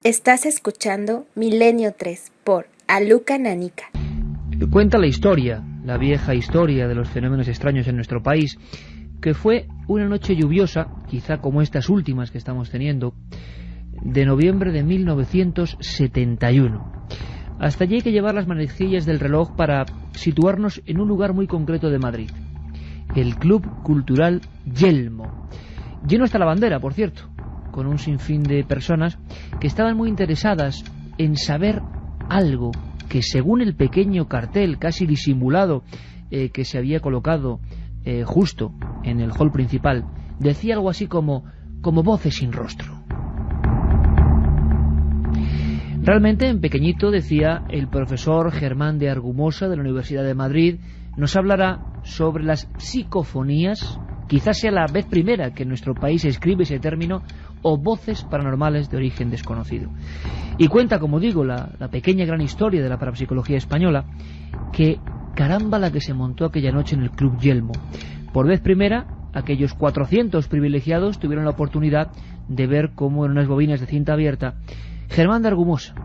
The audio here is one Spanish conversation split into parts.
Estás escuchando Milenio 3 por Aluca Nanica. Cuenta la historia, la vieja historia de los fenómenos extraños en nuestro país, que fue una noche lluviosa, quizá como estas últimas que estamos teniendo, de noviembre de 1971. Hasta allí hay que llevar las manecillas del reloj para situarnos en un lugar muy concreto de Madrid, el Club Cultural Yelmo. Lleno hasta la bandera, por cierto, con un sinfín de personas que estaban muy interesadas en saber algo que, según el pequeño cartel casi disimulado que se había colocado justo en el hall principal, decía algo así como voces sin rostro. Realmente en pequeñito decía: el profesor Germán de Argumosa de la Universidad de Madrid nos hablará sobre las psicofonías. Quizás sea la vez primera que en nuestro país se escribe ese término, o voces paranormales de origen desconocido. Y cuenta, como digo, la pequeña gran historia de la parapsicología española, que caramba la que se montó aquella noche en el Club Yelmo. Por vez primera, aquellos 400 privilegiados tuvieron la oportunidad de ver cómo en unas bobinas de cinta abierta, Germán de Argumosa,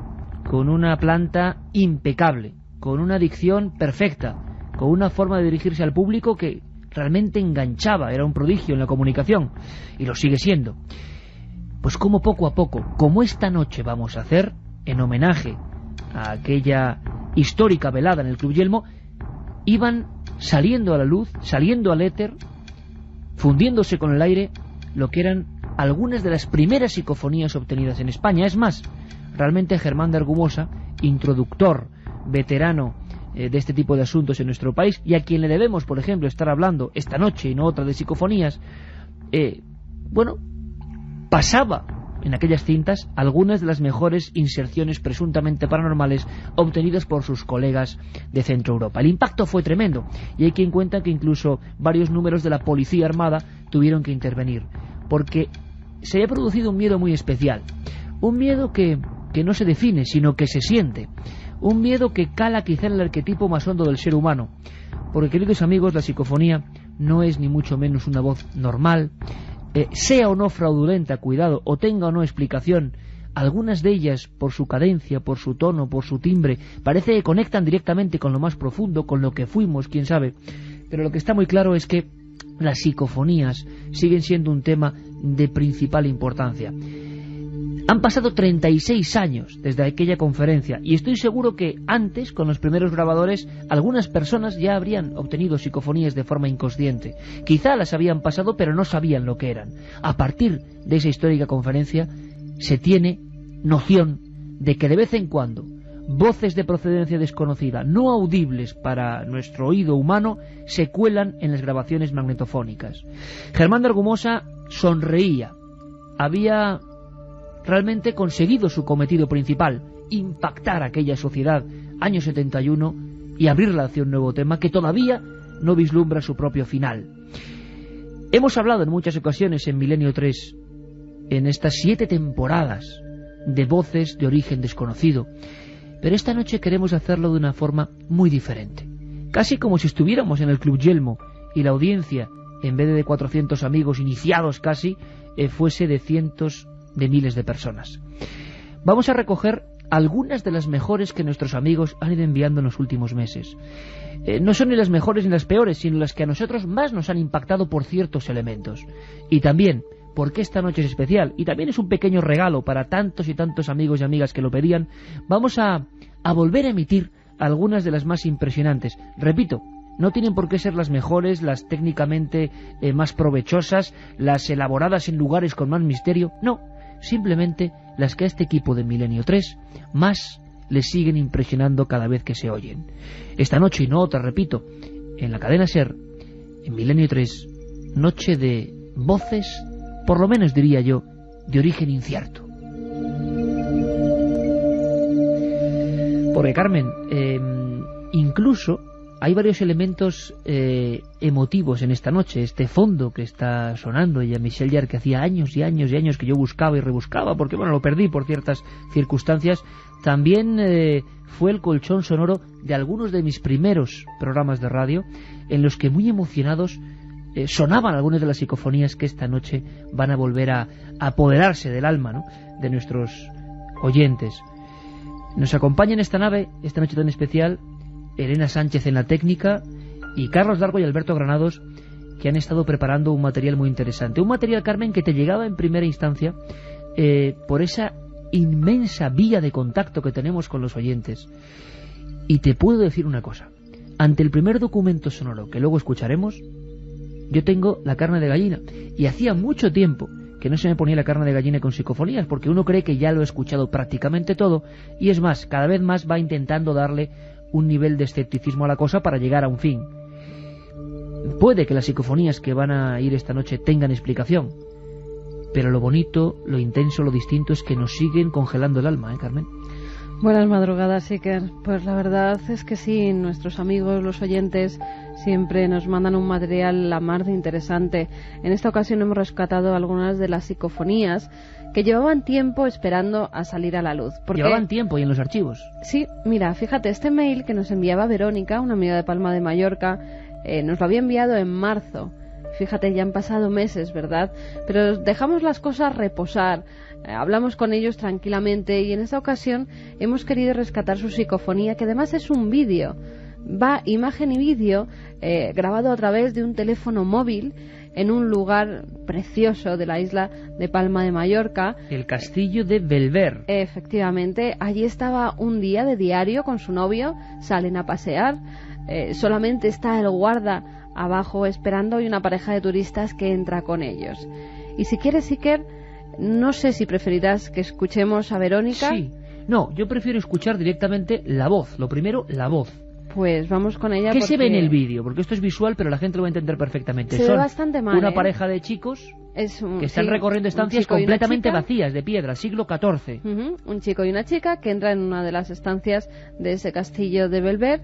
con una planta impecable, con una dicción perfecta, con una forma de dirigirse al público que realmente enganchaba, era un prodigio en la comunicación, y lo sigue siendo. Pues como poco a poco, como esta noche vamos a hacer, en homenaje a aquella histórica velada en el Club Yelmo, iban saliendo a la luz, saliendo al éter, fundiéndose con el aire, lo que eran algunas de las primeras psicofonías obtenidas en España. Es más, realmente Germán de Argumosa, introductor, veterano de este tipo de asuntos en nuestro país, y a quien le debemos, por ejemplo, estar hablando esta noche y no otra de psicofonías, pasaba en aquellas cintas algunas de las mejores inserciones presuntamente paranormales obtenidas por sus colegas de Centro Europa. El impacto fue tremendo, y hay quien cuenta que incluso varios números de la Policía Armada tuvieron que intervenir, porque se había producido un miedo muy especial, un miedo que no se define, sino que se siente, un miedo que cala quizá en el arquetipo más hondo del ser humano, porque, queridos amigos, la psicofonía no es ni mucho menos una voz normal, sea o no fraudulenta, cuidado, o tenga o no explicación. Algunas de ellas, por su cadencia, por su tono, por su timbre, parece que conectan directamente con lo más profundo, con lo que fuimos, quién sabe. Pero lo que está muy claro es que las psicofonías siguen siendo un tema de principal importancia. Han pasado 36 años desde aquella conferencia, y estoy seguro que antes, con los primeros grabadores, algunas personas ya habrían obtenido psicofonías de forma inconsciente. Quizá las habían pasado, pero no sabían lo que eran. A partir de esa histórica conferencia se tiene noción de que de vez en cuando voces de procedencia desconocida, no audibles para nuestro oído humano, se cuelan en las grabaciones magnetofónicas. Germán de Argumosa sonreía. Había realmente conseguido su cometido principal: impactar a aquella sociedad, año 71, y abrirla hacia un nuevo tema que todavía no vislumbra su propio final. Hemos hablado en muchas ocasiones en Milenio 3, en estas 7 temporadas, de voces de origen desconocido, pero esta noche queremos hacerlo de una forma muy diferente, casi como si estuviéramos en el Club Yelmo y la audiencia, en vez de 400 amigos iniciados casi, fuese de cientos de miles de personas. Vamos a recoger algunas de las mejores que nuestros amigos han ido enviando en los últimos meses. No son ni las mejores ni las peores, sino las que a nosotros más nos han impactado por ciertos elementos. Y también, porque esta noche es especial, y también es un pequeño regalo para tantos y tantos amigos y amigas que lo pedían, vamos a volver a emitir algunas de las más impresionantes. Repito, no tienen por qué ser las mejores, las técnicamente más provechosas, las elaboradas en lugares con más misterio, no. Simplemente las que a este equipo de Milenio 3 más les siguen impresionando cada vez que se oyen. Esta noche y no otra, repito, en la cadena SER, en Milenio 3, noche de voces, por lo menos diría yo, de origen incierto. Porque, Carmen, incluso hay varios elementos emotivos en esta noche. Este fondo que está sonando, y a Michel Jarre, que hacía años y años y años que yo buscaba y rebuscaba, porque lo perdí por ciertas circunstancias, también fue el colchón sonoro de algunos de mis primeros programas de radio, en los que muy emocionados sonaban algunas de las psicofonías que esta noche van a volver a apoderarse del alma, ¿no?, de nuestros oyentes. Nos acompaña en esta nave, esta noche tan especial, Elena Sánchez en la técnica y Carlos Dargo y Alberto Granados, que han estado preparando un material muy interesante. Un material, Carmen, que te llegaba en primera instancia por esa inmensa vía de contacto que tenemos con los oyentes. Y te puedo decir una cosa. Ante el primer documento sonoro que luego escucharemos, yo tengo la carne de gallina. Y hacía mucho tiempo que no se me ponía la carne de gallina con psicofonías, porque uno cree que ya lo he escuchado prácticamente todo, y es más, cada vez más va intentando darle un nivel de escepticismo a la cosa para llegar a un fin. Puede que las psicofonías que van a ir esta noche tengan explicación, pero lo bonito, lo intenso, lo distinto es que nos siguen congelando el alma, ¿eh, Carmen? Buenas madrugadas, Iker. Pues la verdad es que sí, nuestros amigos, los oyentes, siempre nos mandan un material la mar de interesante. En esta ocasión hemos rescatado algunas de las psicofonías que llevaban tiempo esperando a salir a la luz. Llevaban tiempo y en los archivos. Sí, mira, fíjate, este mail que nos enviaba Verónica, una amiga de Palma de Mallorca, nos lo había enviado en marzo. Fíjate, ya han pasado meses, ¿verdad? Pero dejamos las cosas reposar, hablamos con ellos tranquilamente y en esta ocasión hemos querido rescatar su psicofonía, que además es un vídeo. Va imagen y vídeo grabado a través de un teléfono móvil en un lugar precioso de la isla de Palma de Mallorca. El castillo de Belver. Efectivamente, allí estaba un día de diario con su novio, salen a pasear, solamente está el guarda abajo esperando y una pareja de turistas que entra con ellos. Y si quieres, Iker, no sé si preferirás que escuchemos a Verónica. Sí, no, yo prefiero escuchar directamente la voz, lo primero, la voz. Pues vamos con ella. ¿Qué se ve en el vídeo? Porque esto es visual, pero la gente lo va a entender perfectamente. Se ve bastante mal, una pareja de chicos que están recorriendo estancias completamente vacías, de piedra, siglo XIV. Un chico y una chica que entran en una de las estancias de ese castillo de Belver.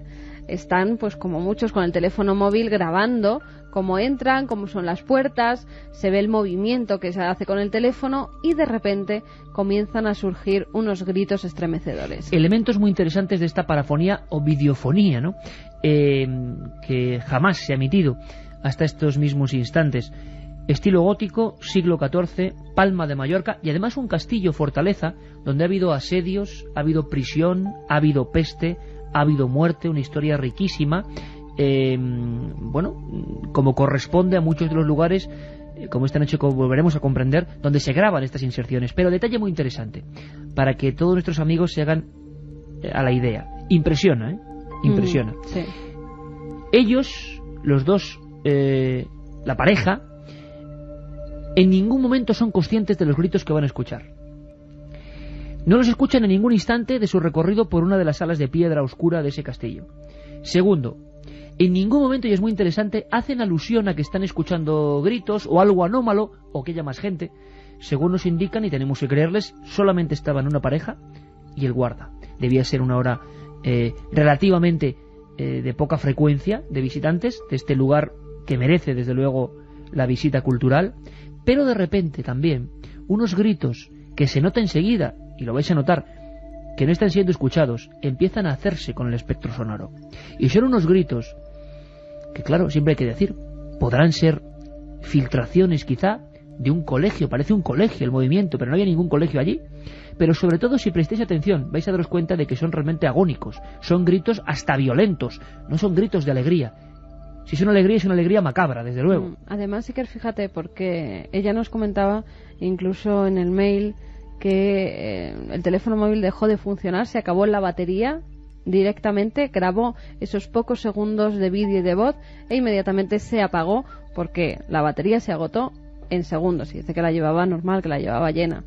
Están, pues como muchos, con el teléfono móvil grabando cómo entran, cómo son las puertas, se ve el movimiento que se hace con el teléfono y de repente comienzan a surgir unos gritos estremecedores. Elementos muy interesantes de esta parafonía o videofonía, ¿no? Que jamás se ha emitido hasta estos mismos instantes. Estilo gótico, siglo XIV, Palma de Mallorca, y además un castillo fortaleza donde ha habido asedios, ha habido prisión, ha habido peste, ha habido muerte, una historia riquísima, bueno, como corresponde a muchos de los lugares, como esta noche volveremos a comprender, donde se graban estas inserciones. Pero detalle muy interesante, para que todos nuestros amigos se hagan a la idea. Impresiona, ¿eh? Impresiona. Sí. Ellos, los dos, la pareja, en ningún momento son conscientes de los gritos que van a escuchar. No los escuchan en ningún instante de su recorrido por una de las salas de piedra oscura de ese castillo. Segundo, en ningún momento, y es muy interesante, hacen alusión a que están escuchando gritos o algo anómalo o que haya más gente. Según nos indican, y tenemos que creerles, solamente estaban una pareja y el guarda. Debía ser una hora relativamente de poca frecuencia de visitantes de este lugar que merece desde luego la visita cultural, pero de repente también unos gritos que se nota enseguida, y lo vais a notar, que no están siendo escuchados, empiezan a hacerse con el espectro sonoro. Y son unos gritos que, claro, siempre hay que decir, podrán ser filtraciones quizá de un colegio. Parece un colegio el movimiento, pero no había ningún colegio allí. Pero sobre todo, si prestéis atención, vais a daros cuenta de que son realmente agónicos. Son gritos hasta violentos, no son gritos de alegría. Si es una alegría, es una alegría macabra, desde luego. Además, Iker, fíjate, porque ella nos comentaba, incluso en el mail, que el teléfono móvil dejó de funcionar, se acabó la batería directamente, grabó esos pocos segundos de vídeo y de voz e inmediatamente se apagó porque la batería se agotó en segundos. Y dice que la llevaba normal, que la llevaba llena.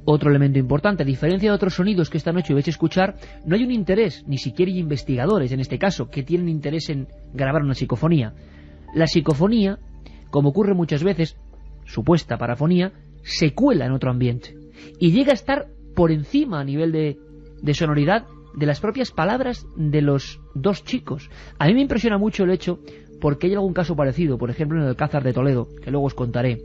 Otro elemento importante, a diferencia de otros sonidos que esta noche vais a escuchar, no hay un interés, ni siquiera hay investigadores en este caso, que tienen interés en grabar una psicofonía. La psicofonía, como ocurre muchas veces, supuesta parafonía, se cuela en otro ambiente y llega a estar por encima a nivel de sonoridad de las propias palabras de los dos chicos. A mí me impresiona mucho el hecho, porque hay algún caso parecido, por ejemplo en el Alcázar de Toledo, que luego os contaré,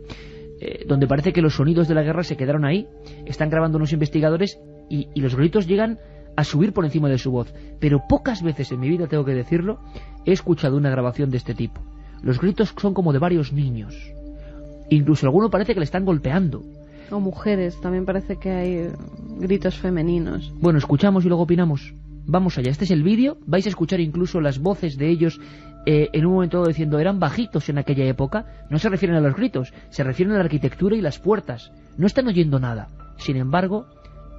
donde parece que los sonidos de la guerra se quedaron ahí, están grabando unos investigadores y los gritos llegan a subir por encima de su voz. Pero pocas veces en mi vida, tengo que decirlo, he escuchado una grabación de este tipo. Los gritos son como de varios niños. Incluso alguno parece que le están golpeando. O mujeres, también parece que hay gritos femeninos. Bueno, escuchamos y luego opinamos. Vamos allá, este es el vídeo, vais a escuchar incluso las voces de ellos en un momento dado diciendo eran bajitos en aquella época. No se refieren a los gritos, se refieren a la arquitectura y las puertas. No están oyendo nada. Sin embargo,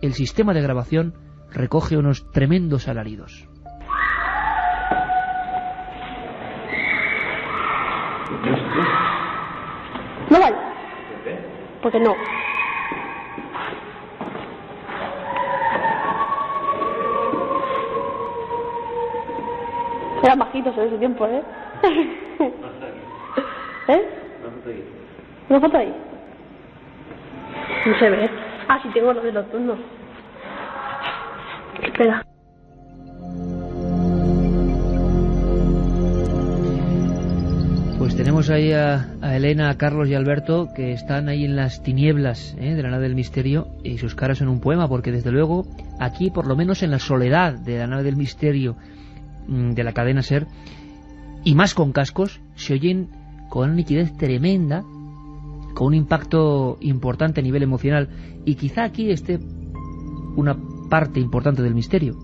el sistema de grabación recoge unos tremendos alaridos. No vale. Porque no. Eran bajitos en ese tiempo, ¿eh? ¿Eh? ¿Una foto ahí? No se ve. Ah, sí tengo los de los turnos. Espera. Pues tenemos ahí a Elena, a Carlos y a Alberto, que están ahí en las tinieblas de la nave del misterio, y sus caras son un poema, porque desde luego aquí, por lo menos en la soledad de la nave del misterio de la cadena SER, y más con cascos, se oyen con una nitidez tremenda, con un impacto importante a nivel emocional, y quizá aquí esté una parte importante del misterio.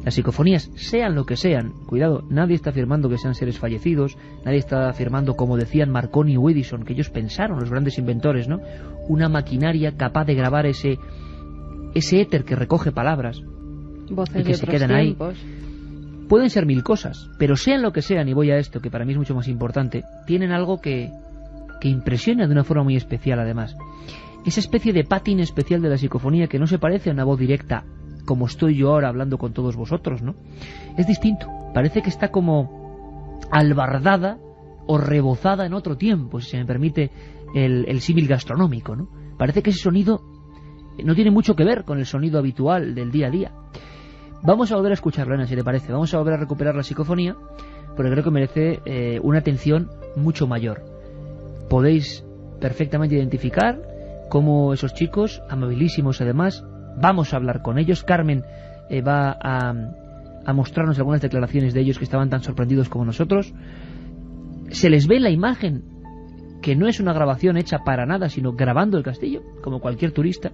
Las psicofonías, sean lo que sean, cuidado, nadie está afirmando que sean seres fallecidos, nadie está afirmando, como decían Marconi o Edison, que ellos pensaron, los grandes inventores, ¿no? Una maquinaria capaz de grabar ese éter que recoge palabras Voces y que de se otros quedan tiempos. ahí. Pueden ser mil cosas, pero sean lo que sean, y voy a esto, que para mí es mucho más importante, tienen algo que impresiona de una forma muy especial, además. Esa especie de patín especial de la psicofonía que no se parece a una voz directa, como estoy yo ahora hablando con todos vosotros, ¿no? Es distinto, parece que está como albardada o rebozada en otro tiempo, si se me permite el símil gastronómico, ¿no? Parece que ese sonido no tiene mucho que ver con el sonido habitual del día a día. Vamos a volver a escucharlo, Ana, si te parece. Vamos a volver a recuperar la psicofonía, porque creo que merece una atención mucho mayor. Podéis perfectamente identificar cómo esos chicos, amabilísimos además, vamos a hablar con ellos. Carmen va a mostrarnos algunas declaraciones de ellos que estaban tan sorprendidos como nosotros. Se les ve en la imagen que no es una grabación hecha para nada, sino grabando el castillo, como cualquier turista.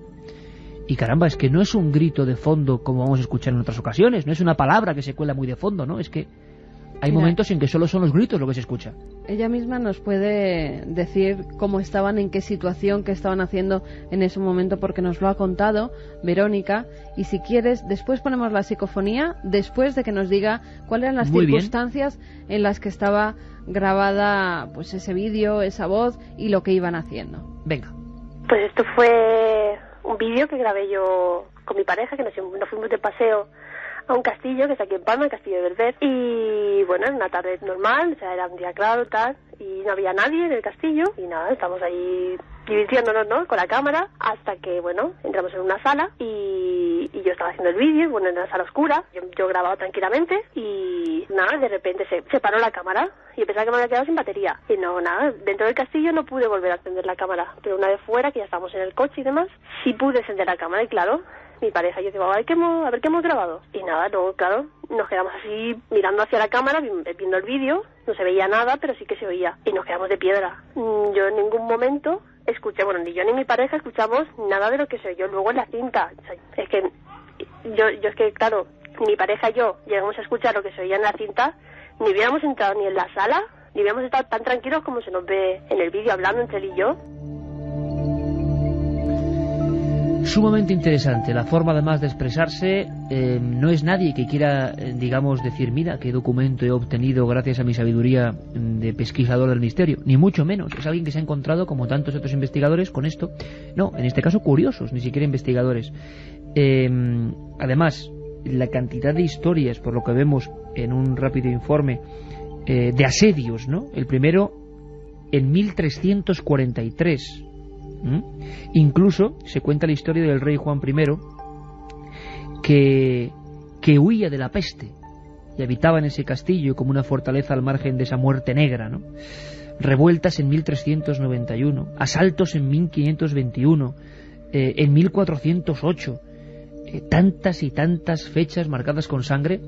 Y caramba, es que no es un grito de fondo como vamos a escuchar en otras ocasiones, no es una palabra que se cuela muy de fondo, ¿no? Es que hay momentos en que solo son los gritos lo que se escucha. Ella misma nos puede decir cómo estaban, en qué situación, qué estaban haciendo en ese momento, porque nos lo ha contado Verónica. Y si quieres, después ponemos la psicofonía, después de que nos diga cuáles eran las circunstancias en las que estaba grabada pues ese vídeo, esa voz y lo que iban haciendo. Venga. Pues esto fue un vídeo que grabé yo con mi pareja, que nos fuimos de paseo a un castillo que está aquí en Palma, el castillo de Berber, y bueno, era una tarde normal, o sea, era un día claro, tal, y no había nadie en el castillo, y nada, estamos ahí divirtiéndonos, ¿no?, con la cámara, hasta que, bueno, entramos en una sala, y yo estaba haciendo el vídeo, bueno, en una sala oscura, yo grababa tranquilamente, y nada, de repente se paró la cámara, y pensaba que me había quedado sin batería, y no, nada, dentro del castillo no pude volver a encender la cámara, pero una vez fuera, que ya estábamos en el coche y demás, sí pude encender la cámara, y claro, mi pareja y yo digo, a ver qué hemos grabado. Y nada, luego, claro, nos quedamos así mirando hacia la cámara, viendo el vídeo, no se veía nada, pero sí que se oía. Y nos quedamos de piedra. Yo en ningún momento escuché, bueno, ni yo ni mi pareja escuchamos nada de lo que se oyó luego en la cinta. O sea, es que yo es que, claro, ni mi pareja y yo llegamos a escuchar lo que se oía en la cinta, ni hubiéramos entrado ni en la sala, ni hubiéramos estado tan tranquilos como se nos ve en el vídeo hablando entre él y yo. Sumamente interesante, la forma además de expresarse. No es nadie que quiera, digamos, decir, mira qué documento he obtenido gracias a mi sabiduría de pesquisador del misterio, ni mucho menos. Es alguien que se ha encontrado, como tantos otros investigadores, con esto. No, en este caso curiosos, ni siquiera investigadores. Además, la cantidad de historias, por lo que vemos en un rápido informe, de asedios, ¿no? El primero en 1343. Incluso se cuenta la historia del rey Juan I que huía de la peste y habitaba en ese castillo como una fortaleza al margen de esa muerte negra, ¿no? Revueltas en 1391, asaltos en 1521, en 1408, tantas y tantas fechas marcadas con sangre.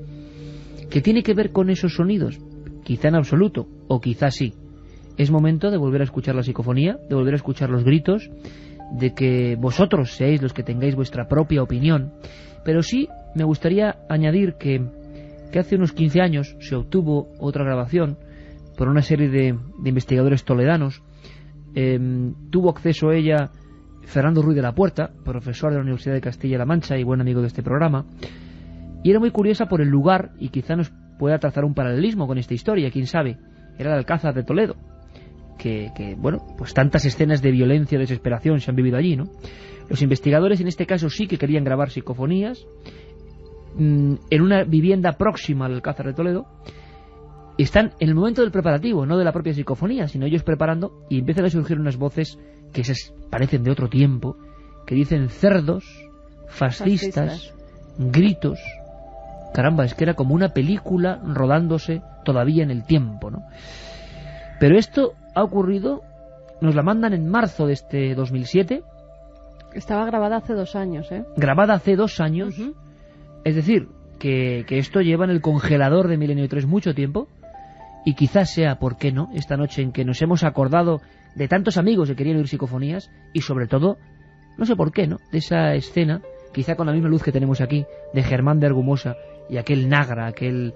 ¿Qué tiene que ver con esos sonidos? Quizá en absoluto, o quizá sí. Es momento de volver a escuchar la psicofonía, de volver a escuchar los gritos, de que vosotros seáis los que tengáis vuestra propia opinión, pero sí me gustaría añadir que hace unos 15 años se obtuvo otra grabación por una serie de investigadores toledanos. Tuvo acceso a ella Fernando Ruiz de la Puerta, profesor de la Universidad de Castilla-La Mancha y buen amigo de este programa, y era muy curiosa por el lugar, y quizá nos pueda trazar un paralelismo con esta historia, quién sabe. Era el Alcázar de Toledo, que bueno, pues tantas escenas de violencia y desesperación se han vivido allí, ¿no? Los investigadores en este caso sí que querían grabar psicofonías en una vivienda próxima al Alcázar de Toledo. Están en el momento del preparativo, no de la propia psicofonía, sino ellos preparando, y empiezan a surgir unas voces que esas parecen de otro tiempo, que dicen cerdos, fascistas, gritos. Caramba, es que era como una película rodándose todavía en el tiempo, ¿no? Pero esto ha ocurrido, nos la mandan en marzo de este 2007. Estaba grabada hace 2 años, ¿eh? Grabada hace 2 años. Es decir, que esto lleva en el congelador de Milenio 3 mucho tiempo. Y quizás sea, ¿por qué no?, esta noche en que nos hemos acordado de tantos amigos que querían oír psicofonías, y sobre todo, no sé por qué, ¿no?, de esa escena, quizá con la misma luz que tenemos aquí, de Germán de Argumosa y aquel Nagra, aquel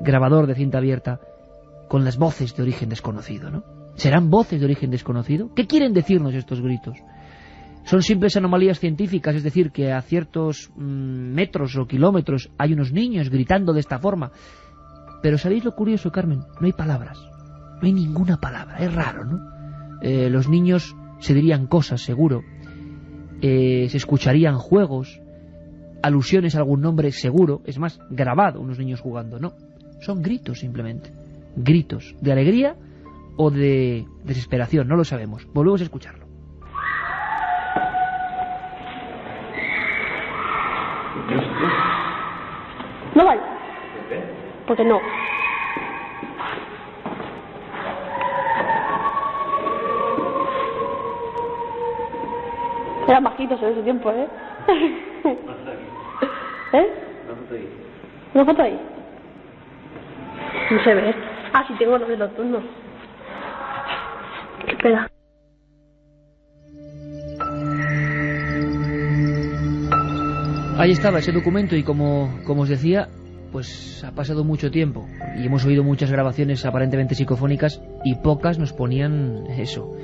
grabador de cinta abierta, con las voces de origen desconocido, ¿no? ¿Serán voces de origen desconocido? ¿Qué quieren decirnos estos gritos? ¿Son simples anomalías científicas, es decir, que a ciertos metros o kilómetros hay unos niños gritando de esta forma? Pero ¿sabéis lo curioso, Carmen? No hay palabras, no hay ninguna palabra, es raro, ¿no? Los niños se dirían cosas, seguro, se escucharían juegos, alusiones a algún nombre, seguro, es más, grabado, unos niños jugando, no, son gritos simplemente, gritos de alegría o de desesperación, no lo sabemos, volvemos a escucharlo. No vale. Porque no. Eran bajitos en ese tiempo, ¿eh? ¿Eh? ¿Una foto ahí? No se ve. Ah, sí tengo los de los turnos. Espera. Ahí estaba ese documento y como os decía, pues ha pasado mucho tiempo y hemos oído muchas grabaciones aparentemente psicofónicas y pocas nos ponían eso,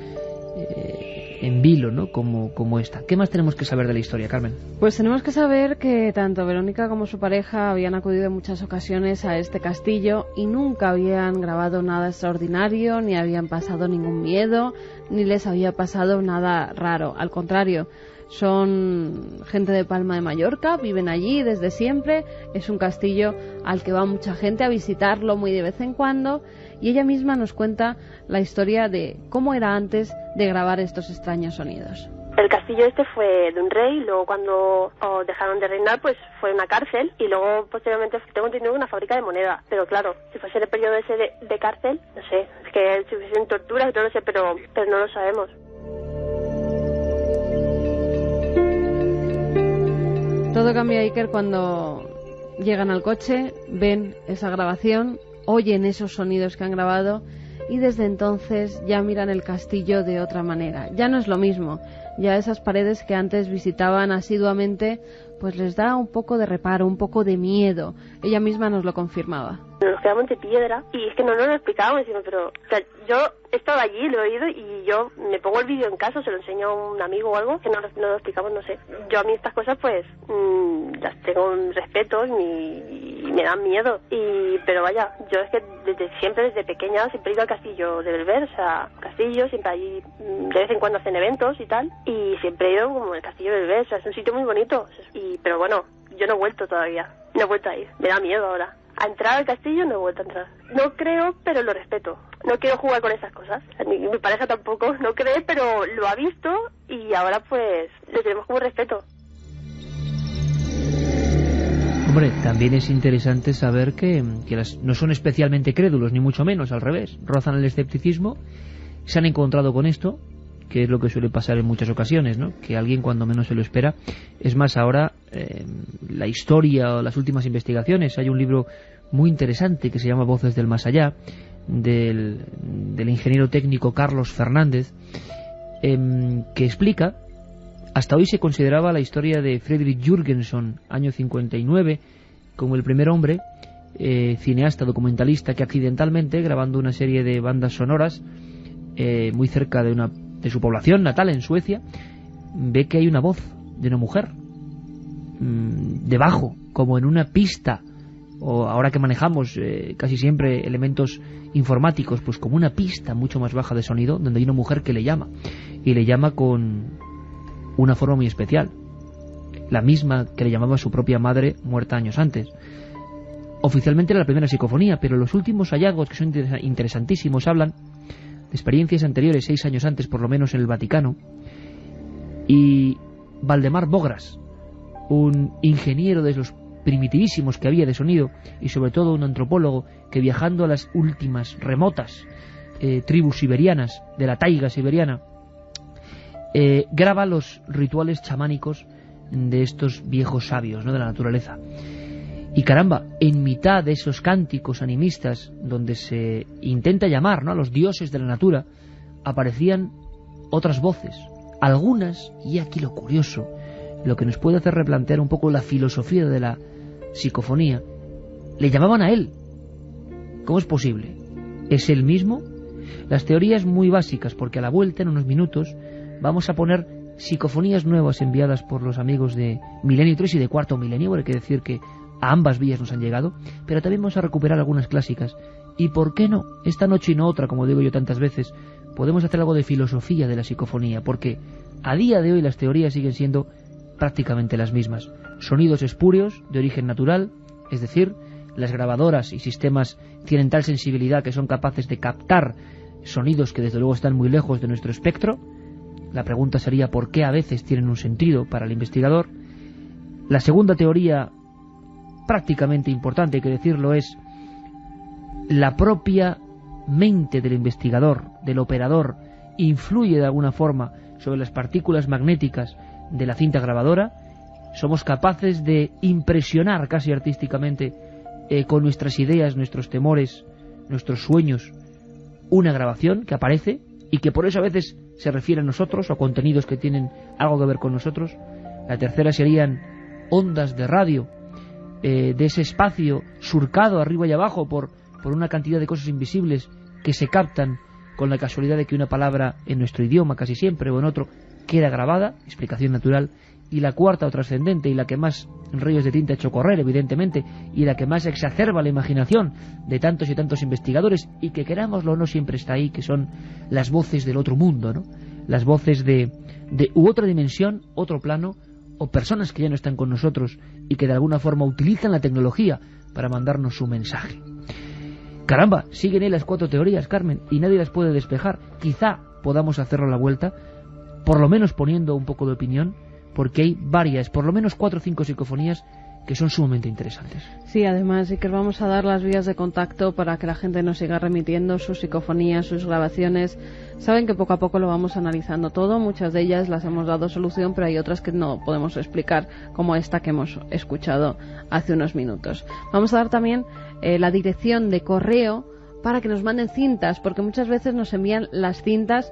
en vilo, ¿no? Como esta. ¿Qué más tenemos que saber de la historia, Carmen? Pues tenemos que saber que tanto Verónica como su pareja habían acudido en muchas ocasiones a este castillo y nunca habían grabado nada extraordinario, ni habían pasado ningún miedo, ni les había pasado nada raro. Al contrario, son gente de Palma de Mallorca, viven allí desde siempre, es un castillo al que va mucha gente a visitarlo muy de vez en cuando, y ella misma nos cuenta la historia de cómo era antes de grabar estos extraños sonidos. El castillo este fue de un rey, luego cuando dejaron de reinar pues fue una cárcel y luego posteriormente tengo entendido una fábrica de moneda, pero claro, si fuese el periodo ese de cárcel, no sé, es que si hubiesen torturas, no lo sé, pero no lo sabemos. Todo cambia, Iker, cuando llegan al coche, ven esa grabación, oyen esos sonidos que han grabado y desde entonces ya miran el castillo de otra manera. Ya no es lo mismo, ya esas paredes que antes visitaban asiduamente pues les da un poco de reparo, un poco de miedo. Ella misma nos lo confirmaba. Nos quedamos de piedra y es que no nos lo explicábamos, sino, pero o sea, yo he estado allí, lo he oído y yo me pongo el vídeo en casa, se lo enseño a un amigo o algo, que no lo explicamos, no sé. Yo a mí estas cosas pues las tengo en respeto y me dan miedo. Pero vaya, yo es que desde pequeña siempre he ido al castillo de Belver, o sea, castillo, siempre allí de vez en cuando hacen eventos y tal, y siempre he ido como el castillo de Belver, o sea, es un sitio muy bonito. Pero bueno, yo no he vuelto todavía, no he vuelto a ir, me da miedo ahora. A entrar al castillo no he vuelto a entrar. No creo, pero lo respeto. No quiero jugar con esas cosas. Mi pareja tampoco no cree, pero lo ha visto y ahora pues le tenemos como respeto. Hombre, también es interesante saber que no son especialmente crédulos, ni mucho menos, al revés. Rozan el escepticismo, se han encontrado con esto, que es lo que suele pasar en muchas ocasiones, ¿no? Que alguien cuando menos se lo espera. Es más, ahora la historia o las últimas investigaciones, hay un libro muy interesante que se llama Voces del Más Allá, del ingeniero técnico Carlos Fernández, que explica, hasta hoy se consideraba la historia de Fredrik Jürgenson, año 59, como el primer hombre, cineasta, documentalista, que accidentalmente, grabando una serie de bandas sonoras muy cerca de su población natal en Suecia, ve que hay una voz de una mujer debajo, como en una pista, o ahora que manejamos casi siempre elementos informáticos, pues como una pista mucho más baja de sonido, donde hay una mujer que le llama, y le llama con una forma muy especial, la misma que le llamaba su propia madre muerta años antes. Oficialmente era la primera psicofonía, pero los últimos hallazgos, que son interesantísimos, hablan de experiencias anteriores, 6 años antes por lo menos, en el Vaticano. Y Valdemar Bogras, un ingeniero de los primitivísimos que había de sonido, y sobre todo un antropólogo que, viajando a las últimas remotas tribus siberianas, de la taiga siberiana, graba los rituales chamánicos de estos viejos sabios, ¿no?, de la naturaleza. Y caramba, en mitad de esos cánticos animistas donde se intenta llamar, ¿no?, a los dioses de la natura, aparecían otras voces, algunas, y aquí lo curioso, lo que nos puede hacer replantear un poco la filosofía de la psicofonía, le llamaban a él. ¿Cómo es posible? ¿Es él mismo? Las teorías muy básicas, porque a la vuelta, en unos minutos, vamos a poner psicofonías nuevas enviadas por los amigos de Milenio 3 y de Cuarto Milenio, hay que decir que a ambas vías nos han llegado, pero también vamos a recuperar algunas clásicas. Y ¿por qué no? Esta noche y no otra, como digo yo tantas veces, podemos hacer algo de filosofía de la psicofonía, porque a día de hoy las teorías siguen siendo prácticamente las mismas. Sonidos espurios, de origen natural, es decir, las grabadoras y sistemas tienen tal sensibilidad que son capaces de captar sonidos que desde luego están muy lejos de nuestro espectro. La pregunta sería ¿por qué a veces tienen un sentido para el investigador? La segunda teoría, prácticamente importante, hay que decirlo, es la propia mente del investigador, del operador, influye de alguna forma sobre las partículas magnéticas de la cinta grabadora. Somos capaces de impresionar casi artísticamente con nuestras ideas, nuestros temores, nuestros sueños, una grabación que aparece y que por eso a veces se refiere a nosotros o a contenidos que tienen algo que ver con nosotros. La tercera serían ondas de radio, de ese espacio surcado arriba y abajo por una cantidad de cosas invisibles que se captan con la casualidad de que una palabra en nuestro idioma casi siempre o en otro queda grabada, explicación natural. Y la cuarta o trascendente, y la que más ríos de tinta ha hecho correr, evidentemente, y la que más exacerba la imaginación de tantos y tantos investigadores, y que querámoslo o no siempre está ahí, que son las voces del otro mundo, ¿no? Las voces de otra dimensión, otro plano, o personas que ya no están con nosotros y que de alguna forma utilizan la tecnología para mandarnos su mensaje. Caramba, siguen ahí las 4 teorías, Carmen, y nadie las puede despejar. Quizá podamos hacerlo a la vuelta, por lo menos poniendo un poco de opinión, porque hay varias, por lo menos 4 o 5 psicofonías que son sumamente interesantes. Sí, además sí que vamos a dar las vías de contacto para que la gente nos siga remitiendo sus psicofonías, sus grabaciones. Saben que poco a poco lo vamos analizando todo, muchas de ellas las hemos dado solución, pero hay otras que no podemos explicar, como esta que hemos escuchado hace unos minutos. Vamos a dar también la dirección de correo para que nos manden cintas, porque muchas veces nos envían las cintas.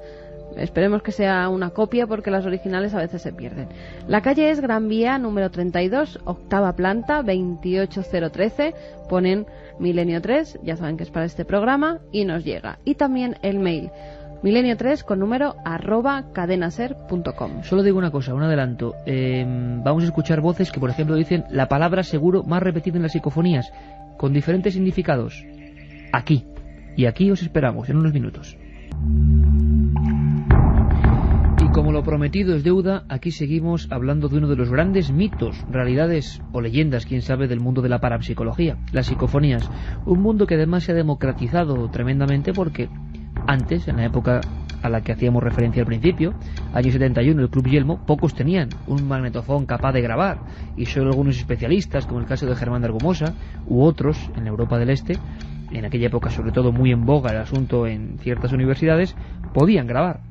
Esperemos que sea una copia, porque las originales a veces se pierden. La calle es Gran Vía número 32, octava planta, 28013. Ponen Milenio 3, ya saben que es para este programa, y nos llega. Y también el mail milenio3 con número @cadenaser.com. Solo digo una cosa, un adelanto. Vamos a escuchar voces que, por ejemplo, dicen la palabra seguro más repetida en las psicofonías, con diferentes significados. Aquí. Y aquí os esperamos en unos minutos. Y como lo prometido es deuda, aquí seguimos hablando de uno de los grandes mitos, realidades o leyendas, quién sabe, del mundo de la parapsicología, las psicofonías. Un mundo que además se ha democratizado tremendamente porque antes, en la época a la que hacíamos referencia al principio, año 71, el Club Yelmo, pocos tenían un magnetofón capaz de grabar, y solo algunos especialistas, como el caso de Germán de Argumosa, u otros en la Europa del Este, en aquella época sobre todo muy en boga el asunto en ciertas universidades, podían grabar.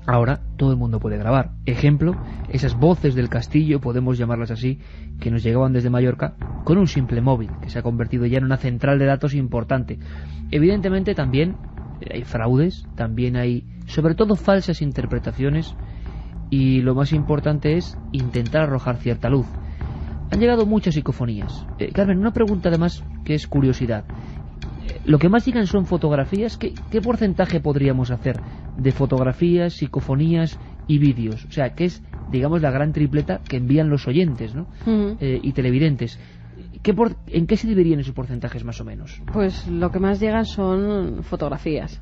Ahora todo el mundo puede grabar. Ejemplo, esas voces del castillo, podemos llamarlas así, que nos llegaban desde Mallorca con un simple móvil, que se ha convertido ya en una central de datos importante. Evidentemente también hay fraudes, también hay sobre todo falsas interpretaciones, y lo más importante es intentar arrojar cierta luz. Han llegado muchas psicofonías. Carmen, una pregunta además que es curiosidad. Lo que más llegan son fotografías. ¿Qué porcentaje podríamos hacer de fotografías, psicofonías y vídeos? O sea, que es, digamos, la gran tripleta que envían los oyentes, ¿no? Y televidentes. ¿En qué se dividirían esos porcentajes más o menos? Pues lo que más llegan son fotografías.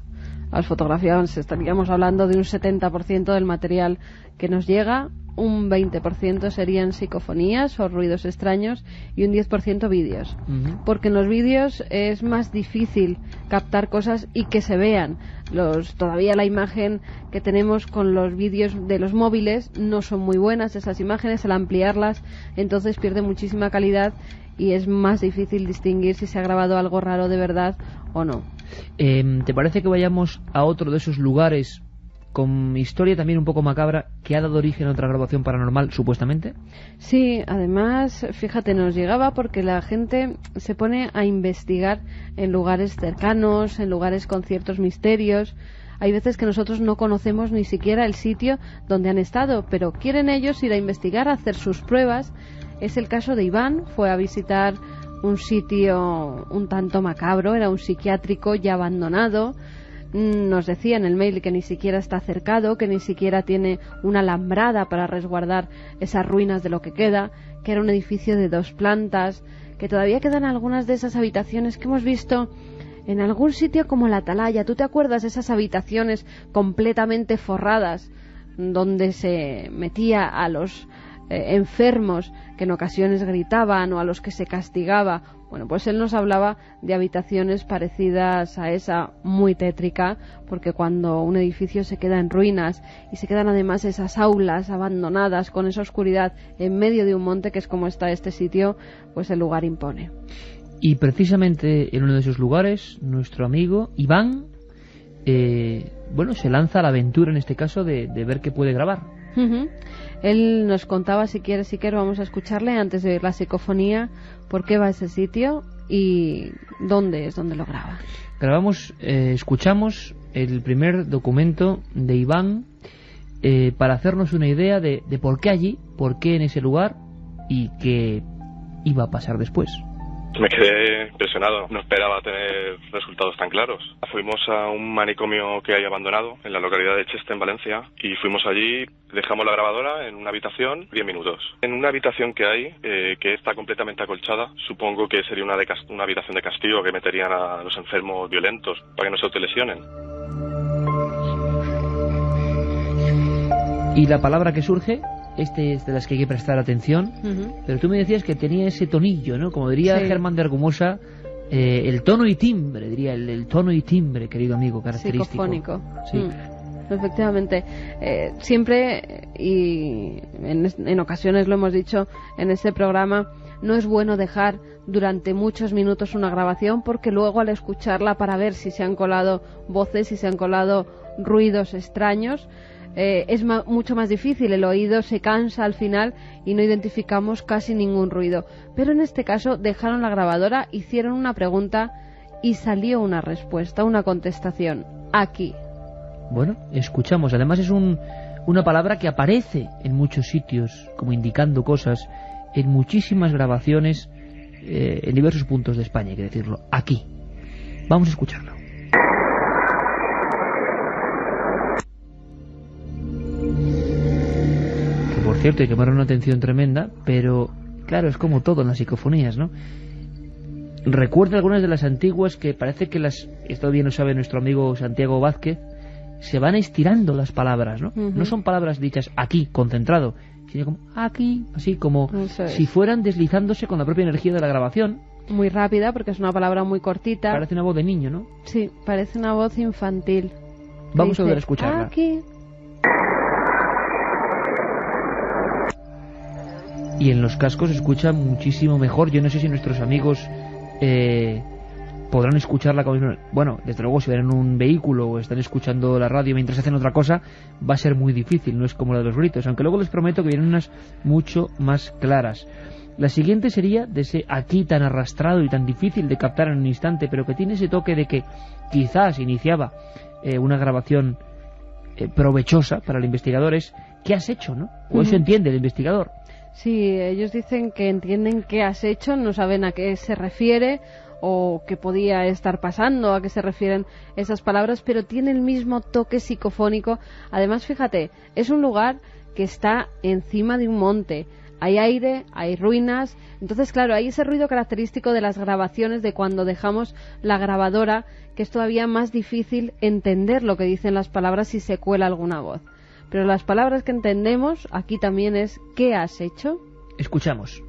Las fotografías, estaríamos hablando de un 70% del material que nos llega, un 20% serían psicofonías o ruidos extraños y un 10% vídeos. Porque en los vídeos es más difícil captar cosas y que se vean. Todavía la imagen que tenemos con los vídeos de los móviles no son muy buenas, esas imágenes, al ampliarlas, entonces pierde muchísima calidad y es más difícil distinguir si se ha grabado algo raro de verdad o no. ¿Te parece que vayamos a otro de esos lugares con historia también un poco macabra que ha dado origen a otra grabación paranormal, supuestamente? Sí, además, fíjate, nos llegaba porque la gente se pone a investigar en lugares cercanos, en lugares con ciertos misterios. Hay veces que nosotros no conocemos ni siquiera el sitio donde han estado, pero quieren ellos ir a investigar, a hacer sus pruebas. Es el caso de Iván, fue a visitar un sitio un tanto macabro, era un psiquiátrico ya abandonado. Nos decía en el mail que ni siquiera está cercado, que ni siquiera tiene una alambrada para resguardar esas ruinas de lo que queda, que era un edificio de 2 plantas, que todavía quedan algunas de esas habitaciones que hemos visto en algún sitio como la Atalaya. ¿Tú te acuerdas de esas habitaciones completamente forradas donde se metía a los enfermos que en ocasiones gritaban o a los que se castigaba? Bueno, pues él nos hablaba de habitaciones parecidas a esa, muy tétrica, porque cuando un edificio se queda en ruinas y se quedan además esas aulas abandonadas con esa oscuridad en medio de un monte, que es como está este sitio, pues el lugar impone. Y precisamente en uno de esos lugares, nuestro amigo Iván, se lanza a la aventura en este caso de ver qué puede grabar. Él nos contaba, si quieres, vamos a escucharle antes de oír la psicofonía, por qué va a ese sitio y dónde es donde lo graba. Escuchamos el primer documento de Iván para hacernos una idea de por qué allí, por qué en ese lugar y qué iba a pasar después. Me quedé impresionado, no esperaba tener resultados tan claros. Fuimos a un manicomio que hay abandonado en la localidad de Cheste, en Valencia, y fuimos allí, dejamos la grabadora en una habitación 10 minutos. En una habitación que hay, que está completamente acolchada, supongo que sería una habitación de castigo que meterían a los enfermos violentos para que no se autolesionen. Y la palabra que surge, es de las que hay que prestar atención, pero tú me decías que tenía ese tonillo, ¿no? Como diría Germán de Argumosa, el tono y timbre, diría el tono y timbre, querido amigo, característico. Psicofónico. Sí. Efectivamente. Siempre, y en ocasiones lo hemos dicho en este programa, no es bueno dejar durante muchos minutos una grabación, porque luego al escucharla para ver si se han colado voces, si se han colado ruidos extraños, es mucho más difícil, el oído se cansa al final y no identificamos casi ningún ruido. Pero en este caso dejaron la grabadora, hicieron una pregunta y salió una respuesta, una contestación, aquí. Bueno, escuchamos, además es una palabra que aparece en muchos sitios como indicando cosas, en muchísimas grabaciones en diversos puntos de España, hay que decirlo, aquí. Vamos a escucharlo. Por cierto, hay que poner una atención tremenda, pero claro, es como todo en las psicofonías, ¿no? Recuerda algunas de las antiguas que parece que esto bien lo sabe nuestro amigo Santiago Vázquez, se van estirando las palabras, ¿no? No son palabras dichas aquí, concentrado, sino como aquí, así como si fueran deslizándose con la propia energía de la grabación. Muy rápida, porque es una palabra muy cortita. Parece una voz de niño, ¿no? Sí, parece una voz infantil. Vamos a volver a escucharla. Aquí. Y en los cascos se escucha muchísimo mejor. Yo no sé si nuestros amigos podrán escucharla como... Bueno, desde luego si van en un vehículo o están escuchando la radio mientras hacen otra cosa, va a ser muy difícil, no es como la de los gritos, aunque luego les prometo que vienen unas mucho más claras. La siguiente sería de ese aquí tan arrastrado y tan difícil de captar en un instante, pero que tiene ese toque de que quizás iniciaba una grabación provechosa para el investigador es ¿qué has hecho?, ¿no? O eso entiende el investigador. Sí, ellos dicen que entienden qué has hecho, no saben a qué se refiere o qué podía estar pasando, a qué se refieren esas palabras, pero tiene el mismo toque psicofónico. Además, fíjate, es un lugar que está encima de un monte. Hay aire, hay ruinas, entonces claro, hay ese ruido característico de las grabaciones de cuando dejamos la grabadora, que es todavía más difícil entender lo que dicen las palabras si se cuela alguna voz. Pero las palabras que entendemos aquí también es ¿qué has hecho? Escuchamos.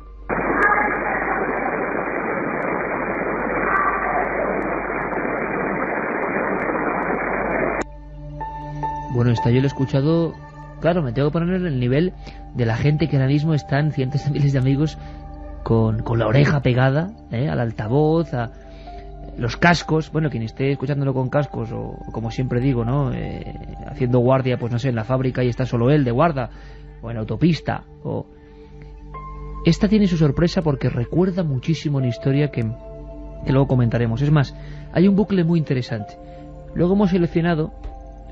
Bueno, esta yo lo he escuchado. Claro, me tengo que poner en el nivel de la gente que ahora mismo están cientos de miles de amigos con la oreja pegada al altavoz, a los cascos. Bueno, quien esté escuchándolo con cascos o como siempre digo, ¿no? Haciendo guardia, pues no sé, en la fábrica y está solo él de guarda, o en autopista. Esta tiene su sorpresa porque recuerda muchísimo una historia que luego comentaremos. Es más, hay un bucle muy interesante. Luego hemos seleccionado,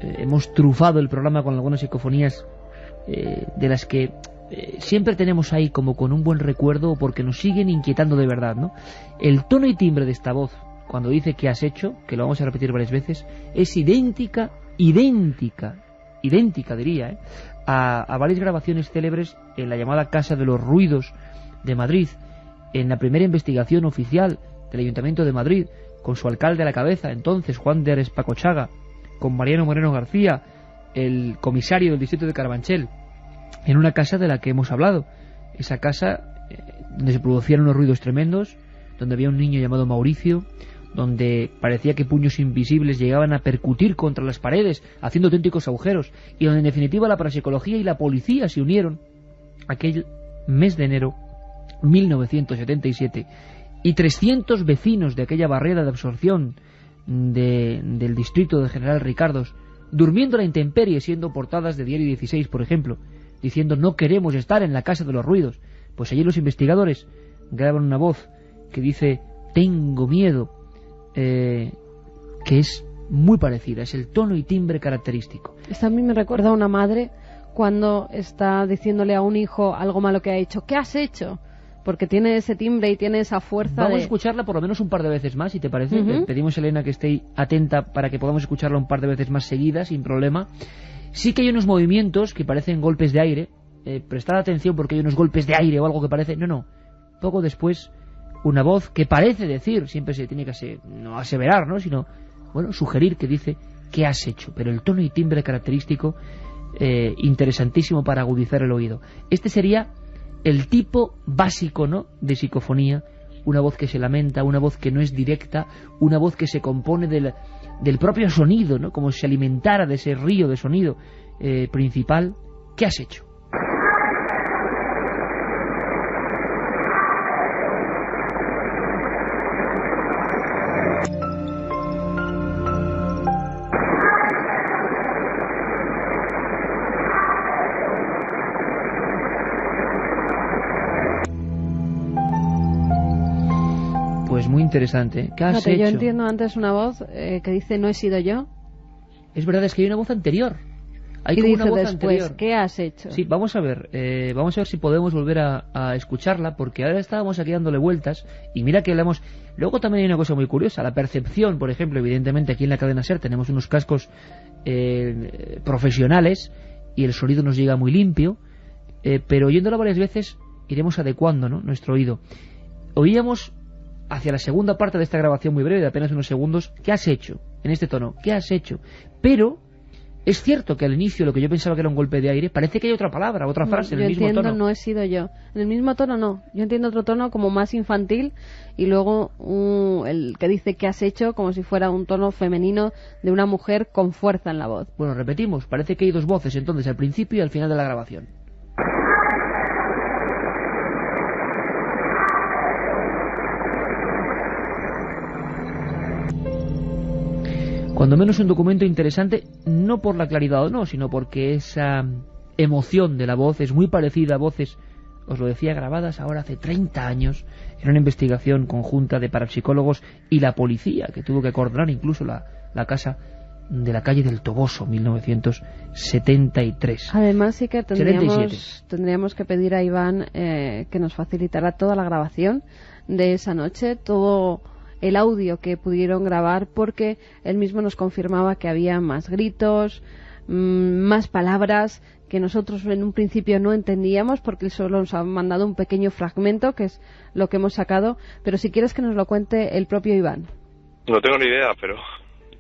hemos trufado el programa con algunas psicofonías de las que siempre tenemos ahí como con un buen recuerdo o porque nos siguen inquietando de verdad, ¿no? El tono y timbre de esta voz cuando dice ¿qué has hecho?, que lo vamos a repetir varias veces, es idéntica diría, a varias grabaciones célebres en la llamada Casa de los Ruidos de Madrid, en la primera investigación oficial del Ayuntamiento de Madrid, con su alcalde a la cabeza, entonces Juan de Arespacochaga, con Mariano Moreno García, el comisario del distrito de Carabanchel, en una casa de la que hemos hablado, esa casa donde se producían unos ruidos tremendos, donde había un niño llamado Mauricio, donde parecía que puños invisibles llegaban a percutir contra las paredes, haciendo auténticos agujeros, y donde en definitiva la parapsicología y la policía se unieron aquel mes de enero 1977, y 300 vecinos de aquella barrera de absorción del distrito de General Ricardos, durmiendo a la intemperie, siendo portadas de Diario 16, por ejemplo, diciendo no queremos estar en la Casa de los Ruidos. Pues allí los investigadores graban una voz que dice tengo miedo, que es muy parecida, es el tono y timbre característico. Esto a mí me recuerda a una madre cuando está diciéndole a un hijo algo malo que ha hecho. ¿Qué has hecho? Porque tiene ese timbre y tiene esa fuerza. Vamos a escucharla por lo menos un par de veces más, si te parece. Le pedimos a Elena que esté atenta para que podamos escucharla un par de veces más seguidas, sin problema. Sí que hay unos movimientos que parecen golpes de aire. Prestad atención porque hay unos golpes de aire o algo que parece... No. Poco después, una voz que parece decir, siempre se tiene que no aseverar, ¿no? Sino, bueno, sugerir que dice ¿qué has hecho? Pero el tono y timbre característico, interesantísimo para agudizar el oído. Este sería el tipo básico, ¿no?, de psicofonía. Una voz que se lamenta, una voz que no es directa, una voz que se compone del propio sonido, ¿no?, como si se alimentara de ese río de sonido principal. ¿Qué has hecho? Pues muy interesante. ¿Qué has hecho? Yo entiendo antes una voz que dice no he sido yo. Es verdad, es que hay una voz anterior. Hay ¿Qué como dice una voz después? anterior. ¿Qué has hecho? Sí, vamos a ver si podemos volver a escucharla, porque ahora estábamos aquí dándole vueltas y mira que hablamos. Luego también hay una cosa muy curiosa, la percepción, por ejemplo, evidentemente aquí en la cadena SER tenemos unos cascos profesionales y el sonido nos llega muy limpio, pero oyéndolo varias veces iremos adecuando, ¿no?, nuestro oído. Oíamos hacia la segunda parte de esta grabación muy breve de apenas unos segundos, ¿qué has hecho? En este tono, ¿qué has hecho? Pero es cierto que al inicio lo que yo pensaba que era un golpe de aire, parece que hay otra palabra, otra frase en el mismo tono. Yo entiendo, no he sido yo. En el mismo tono no. Yo entiendo otro tono como más infantil y luego el que dice ¿qué has hecho? Como si fuera un tono femenino de una mujer con fuerza en la voz. Bueno, repetimos, parece que hay dos voces entonces al principio y al final de la grabación. Cuando menos un documento interesante, no por la claridad o no, sino porque esa emoción de la voz es muy parecida a voces, os lo decía, grabadas ahora hace 30 años en una investigación conjunta de parapsicólogos y la policía, que tuvo que coordinar incluso la casa de la calle del Toboso, 1973. Además sí que 77. tendríamos que pedir a Iván que nos facilitara toda la grabación de esa noche, todo el audio que pudieron grabar, porque él mismo nos confirmaba que había más gritos, más palabras que nosotros en un principio no entendíamos, porque él solo nos ha mandado un pequeño fragmento, que es lo que hemos sacado, pero si quieres que nos lo cuente el propio Iván. No tengo ni idea, pero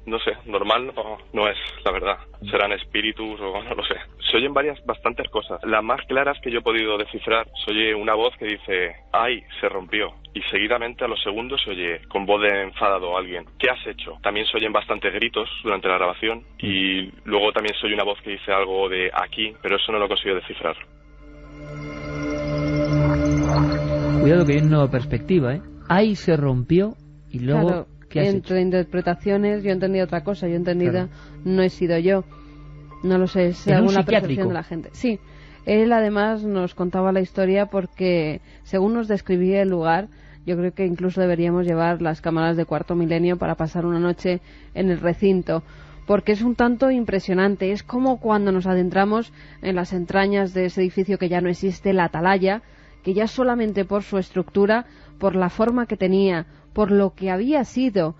no sé, normal no es, la verdad. Serán espíritus o no lo sé. Se oyen bastantes cosas. Las más claras que yo he podido descifrar, se oye una voz que dice, ¡ay, se rompió! Y seguidamente a los segundos se oye con voz de enfadado alguien, ¿qué has hecho? También se oyen bastantes gritos durante la grabación y luego también se oye una voz que dice algo de aquí, pero eso no lo consigo descifrar. Cuidado que hay una nueva perspectiva, ¿eh? Ahí se rompió y luego... Claro, ¿qué has entre hecho? interpretaciones yo entendí otra cosa, yo he entendido, Claro. No he sido yo, no lo sé, En un según la psiquiátrico. percepción de la gente. Sí, él además nos contaba la historia porque según nos describía el lugar, yo creo que incluso deberíamos llevar las cámaras de Cuarto Milenio para pasar una noche en el recinto, porque es un tanto impresionante. Es como cuando nos adentramos en las entrañas de ese edificio que ya no existe, la Atalaya, que ya solamente por su estructura, por la forma que tenía, por lo que había sido.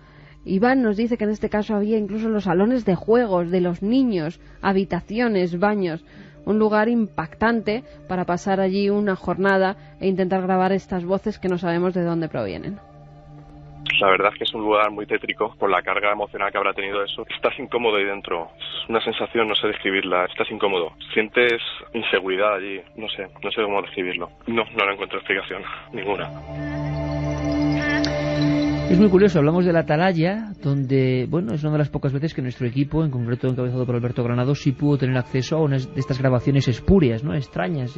Iván nos dice que en este caso había incluso los salones de juegos de los niños, habitaciones, baños, un lugar impactante para pasar allí una jornada e intentar grabar estas voces que no sabemos de dónde provienen. La verdad es que es un lugar muy tétrico por la carga emocional que habrá tenido eso. Estás incómodo ahí dentro. Es una sensación, no sé describirla. Estás incómodo. Sientes inseguridad allí. No sé cómo describirlo. No le encuentro explicación ninguna. Es muy curioso, hablamos de la Atalaya, donde, bueno, es una de las pocas veces que nuestro equipo, en concreto encabezado por Alberto Granados, sí pudo tener acceso a una de estas grabaciones espurias, ¿no? Extrañas,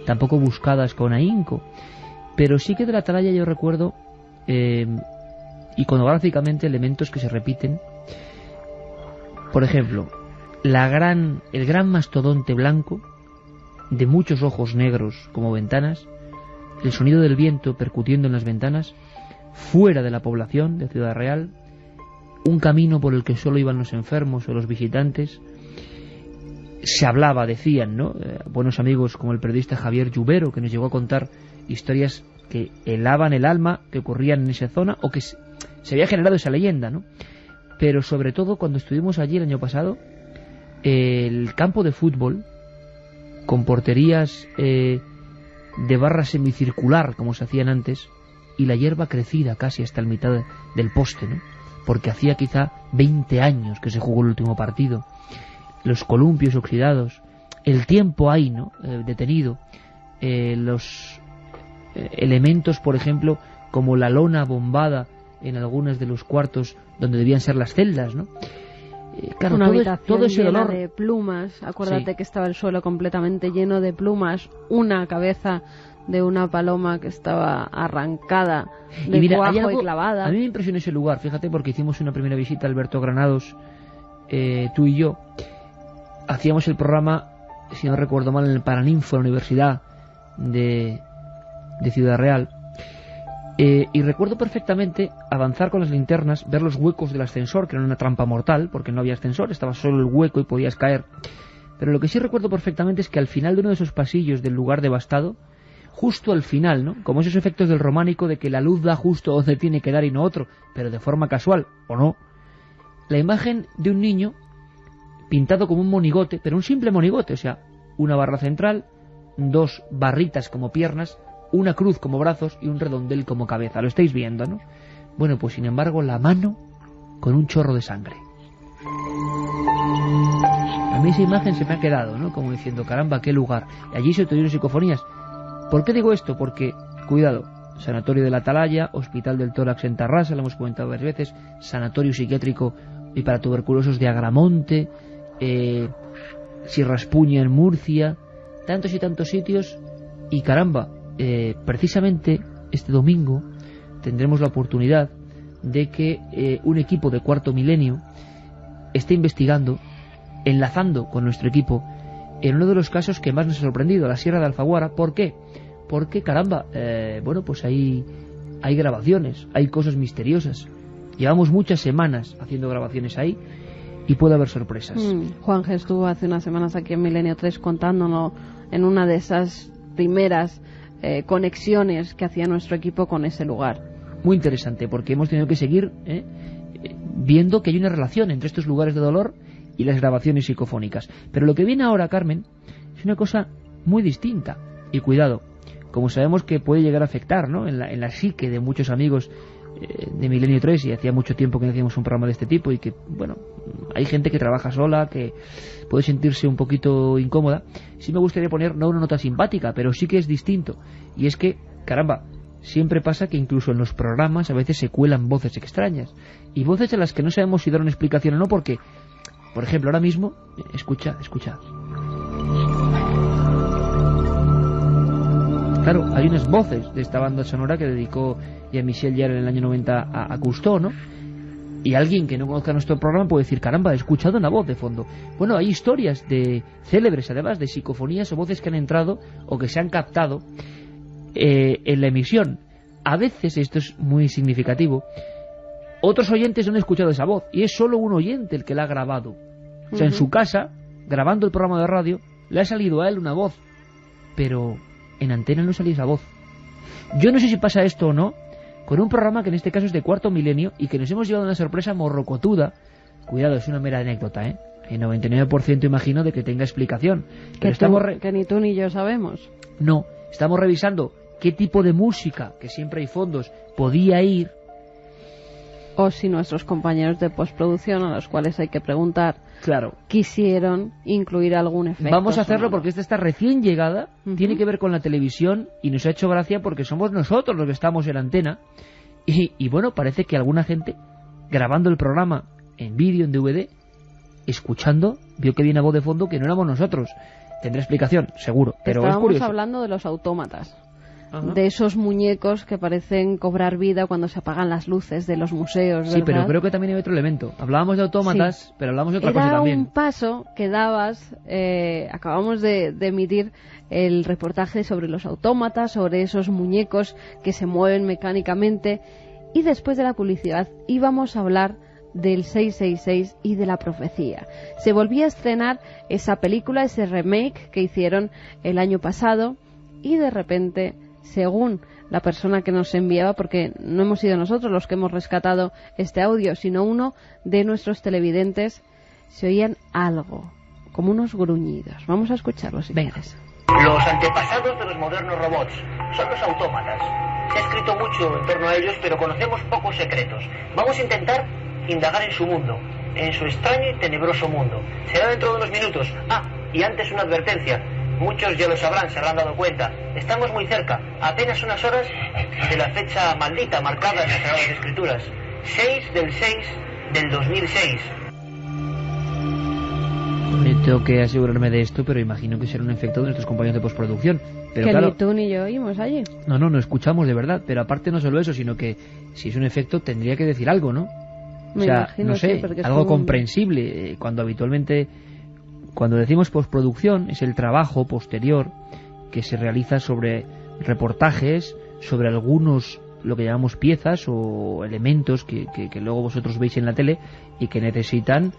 tampoco buscadas con ahínco. Pero sí que de la Atalaya yo recuerdo iconográficamente elementos que se repiten. Por ejemplo, el gran mastodonte blanco, de muchos ojos negros como ventanas, el sonido del viento percutiendo en las ventanas, fuera de la población de Ciudad Real, un camino por el que solo iban los enfermos o los visitantes. Se hablaba, decían, ¿no? Buenos amigos como el periodista Javier Lluvero, que nos llegó a contar historias que helaban el alma, que ocurrían en esa zona, o que se había generado esa leyenda, ¿no? Pero sobre todo cuando estuvimos allí el año pasado, el campo de fútbol, con porterías de barra semicircular, como se hacían antes, y la hierba crecida casi hasta la mitad del poste, ¿no? Porque hacía quizá 20 años que se jugó el último partido. Los columpios oxidados, el tiempo ahí, ¿no? Detenido, los elementos, por ejemplo, como la lona bombada en algunos de los cuartos donde debían ser las celdas, ¿no? Claro, una habitación todo ese llena dolor de plumas. Acuérdate Sí. que estaba el suelo completamente lleno de plumas, una cabeza de una paloma que estaba arrancada de y mira, cuajo hay algo, y clavada. a mí me impresionó ese lugar, fíjate, porque hicimos una primera visita a Alberto Granados, tú y yo. Hacíamos el programa, si no recuerdo mal, en el Paraninfo, en la Universidad de Ciudad Real. Y recuerdo perfectamente avanzar con las linternas, ver los huecos del ascensor, que eran una trampa mortal, porque no había ascensor, estaba solo el hueco y podías caer. Pero lo que sí recuerdo perfectamente es que al final de uno de esos pasillos del lugar devastado, justo al final, ¿no? Como esos efectos del románico de que la luz da justo donde tiene que dar y no otro, pero de forma casual, o no, la imagen de un niño pintado como un monigote, pero un simple monigote, o sea, una barra central, dos barritas como piernas, una cruz como brazos y un redondel como cabeza. Lo estáis viendo, ¿no? Bueno, pues sin embargo la mano con un chorro de sangre. A mí esa imagen se me ha quedado, ¿no? Como diciendo, caramba, qué lugar. Y allí se oyeron psicofonías. ¿Por qué digo esto? Porque, cuidado, Sanatorio de la Atalaya, Hospital del Tórax en Tarrasa, lo hemos comentado varias veces, Sanatorio Psiquiátrico y para tuberculosos de Agramonte, Sierra Espuña en Murcia, tantos y tantos sitios, y caramba, precisamente este domingo tendremos la oportunidad de que un equipo de Cuarto Milenio esté investigando, enlazando con nuestro equipo, en uno de los casos que más nos ha sorprendido, la Sierra de Alfaguara. ¿Por qué? Porque, caramba, bueno, pues hay grabaciones, hay cosas misteriosas. Llevamos muchas semanas haciendo grabaciones ahí y puede haber sorpresas. Juan G. estuvo hace unas semanas aquí en Milenio 3 contándonos en una de esas primeras conexiones que hacía nuestro equipo con ese lugar. Muy interesante, porque hemos tenido que seguir viendo que hay una relación entre estos lugares de dolor y las grabaciones psicofónicas. Pero lo que viene ahora, Carmen, es una cosa muy distinta. Y cuidado, como sabemos que puede llegar a afectar, ¿no?, en la psique de muchos amigos de Milenio 3, y hacía mucho tiempo que no hacíamos un programa de este tipo, y que, bueno, hay gente que trabaja sola, que puede sentirse un poquito incómoda. Sí me gustaría poner, no una nota simpática, pero sí que es distinto. Y es que, caramba, siempre pasa que incluso en los programas a veces se cuelan voces extrañas, y voces a las que no sabemos si dar una explicación o no, porque, por ejemplo, ahora mismo, escuchad. Claro, hay unas voces de esta banda sonora que dedicó Jean-Michel Jarre en el año 90 a Cousteau, ¿no? Y alguien que no conozca nuestro programa puede decir, caramba, he escuchado una voz de fondo. Bueno, hay historias de célebres, además, de psicofonías o voces que han entrado o que se han captado en la emisión. A veces, esto es muy significativo, otros oyentes no han escuchado esa voz y es solo un oyente el que la ha grabado. O sea, en su casa, grabando el programa de radio, le ha salido a él una voz, pero en antena no salía esa voz. Yo no sé si pasa esto o no con un programa que en este caso es de Cuarto Milenio y que nos hemos llevado una sorpresa morrocotuda. Cuidado, es una mera anécdota, ¿eh? El 99% imagino de que tenga explicación. Pero que ni tú ni yo sabemos. No, estamos revisando qué tipo de música, que siempre hay fondos, podía ir. O si nuestros compañeros de postproducción, a los cuales hay que preguntar, claro, quisieron incluir algún efecto. Vamos a hacerlo porque esta está recién llegada, tiene que ver con la televisión y nos ha hecho gracia porque somos nosotros los que estamos en antena y bueno, parece que alguna gente grabando el programa en vídeo, en DVD, escuchando, vio que había una voz de fondo que no éramos nosotros. Tendrá explicación, seguro, pero es curioso. Estábamos hablando de los autómatas. Ajá. De esos muñecos que parecen cobrar vida cuando se apagan las luces de los museos, ¿verdad? Sí, pero creo que también hay otro elemento. Hablábamos de autómatas, sí, pero hablamos de otra cosa también. Era un paso que dabas, acabamos de emitir el reportaje sobre los autómatas, sobre esos muñecos que se mueven mecánicamente, y después de la publicidad íbamos a hablar del 666 y de la profecía. Se volvía a estrenar esa película, ese remake que hicieron el año pasado, y de repente, según la persona que nos enviaba, porque no hemos sido nosotros los que hemos rescatado este audio, sino uno de nuestros televidentes, se oían algo, como unos gruñidos. Vamos a escucharlo si quieres. Los antepasados de los modernos robots son los autómatas. Se ha escrito mucho en torno a ellos, pero conocemos pocos secretos. Vamos a intentar indagar en su mundo, en su extraño y tenebroso mundo. Será dentro de unos minutos. Y antes una advertencia. Muchos ya lo sabrán, se habrán dado cuenta. Estamos muy cerca, apenas unas horas de la fecha maldita marcada en las Sagradas Escrituras. 6/6/2006. Tengo que asegurarme de esto, pero imagino que será un efecto de nuestros compañeros de postproducción. Pero que claro, ni tú ni yo oímos allí. No escuchamos de verdad, pero aparte no solo eso, sino que si es un efecto tendría que decir algo, ¿no? O sea, no sé, algo comprensible, cuando habitualmente... Cuando decimos postproducción, es el trabajo posterior que se realiza sobre reportajes, sobre algunos, lo que llamamos piezas o elementos que luego vosotros veis en la tele y que necesitan,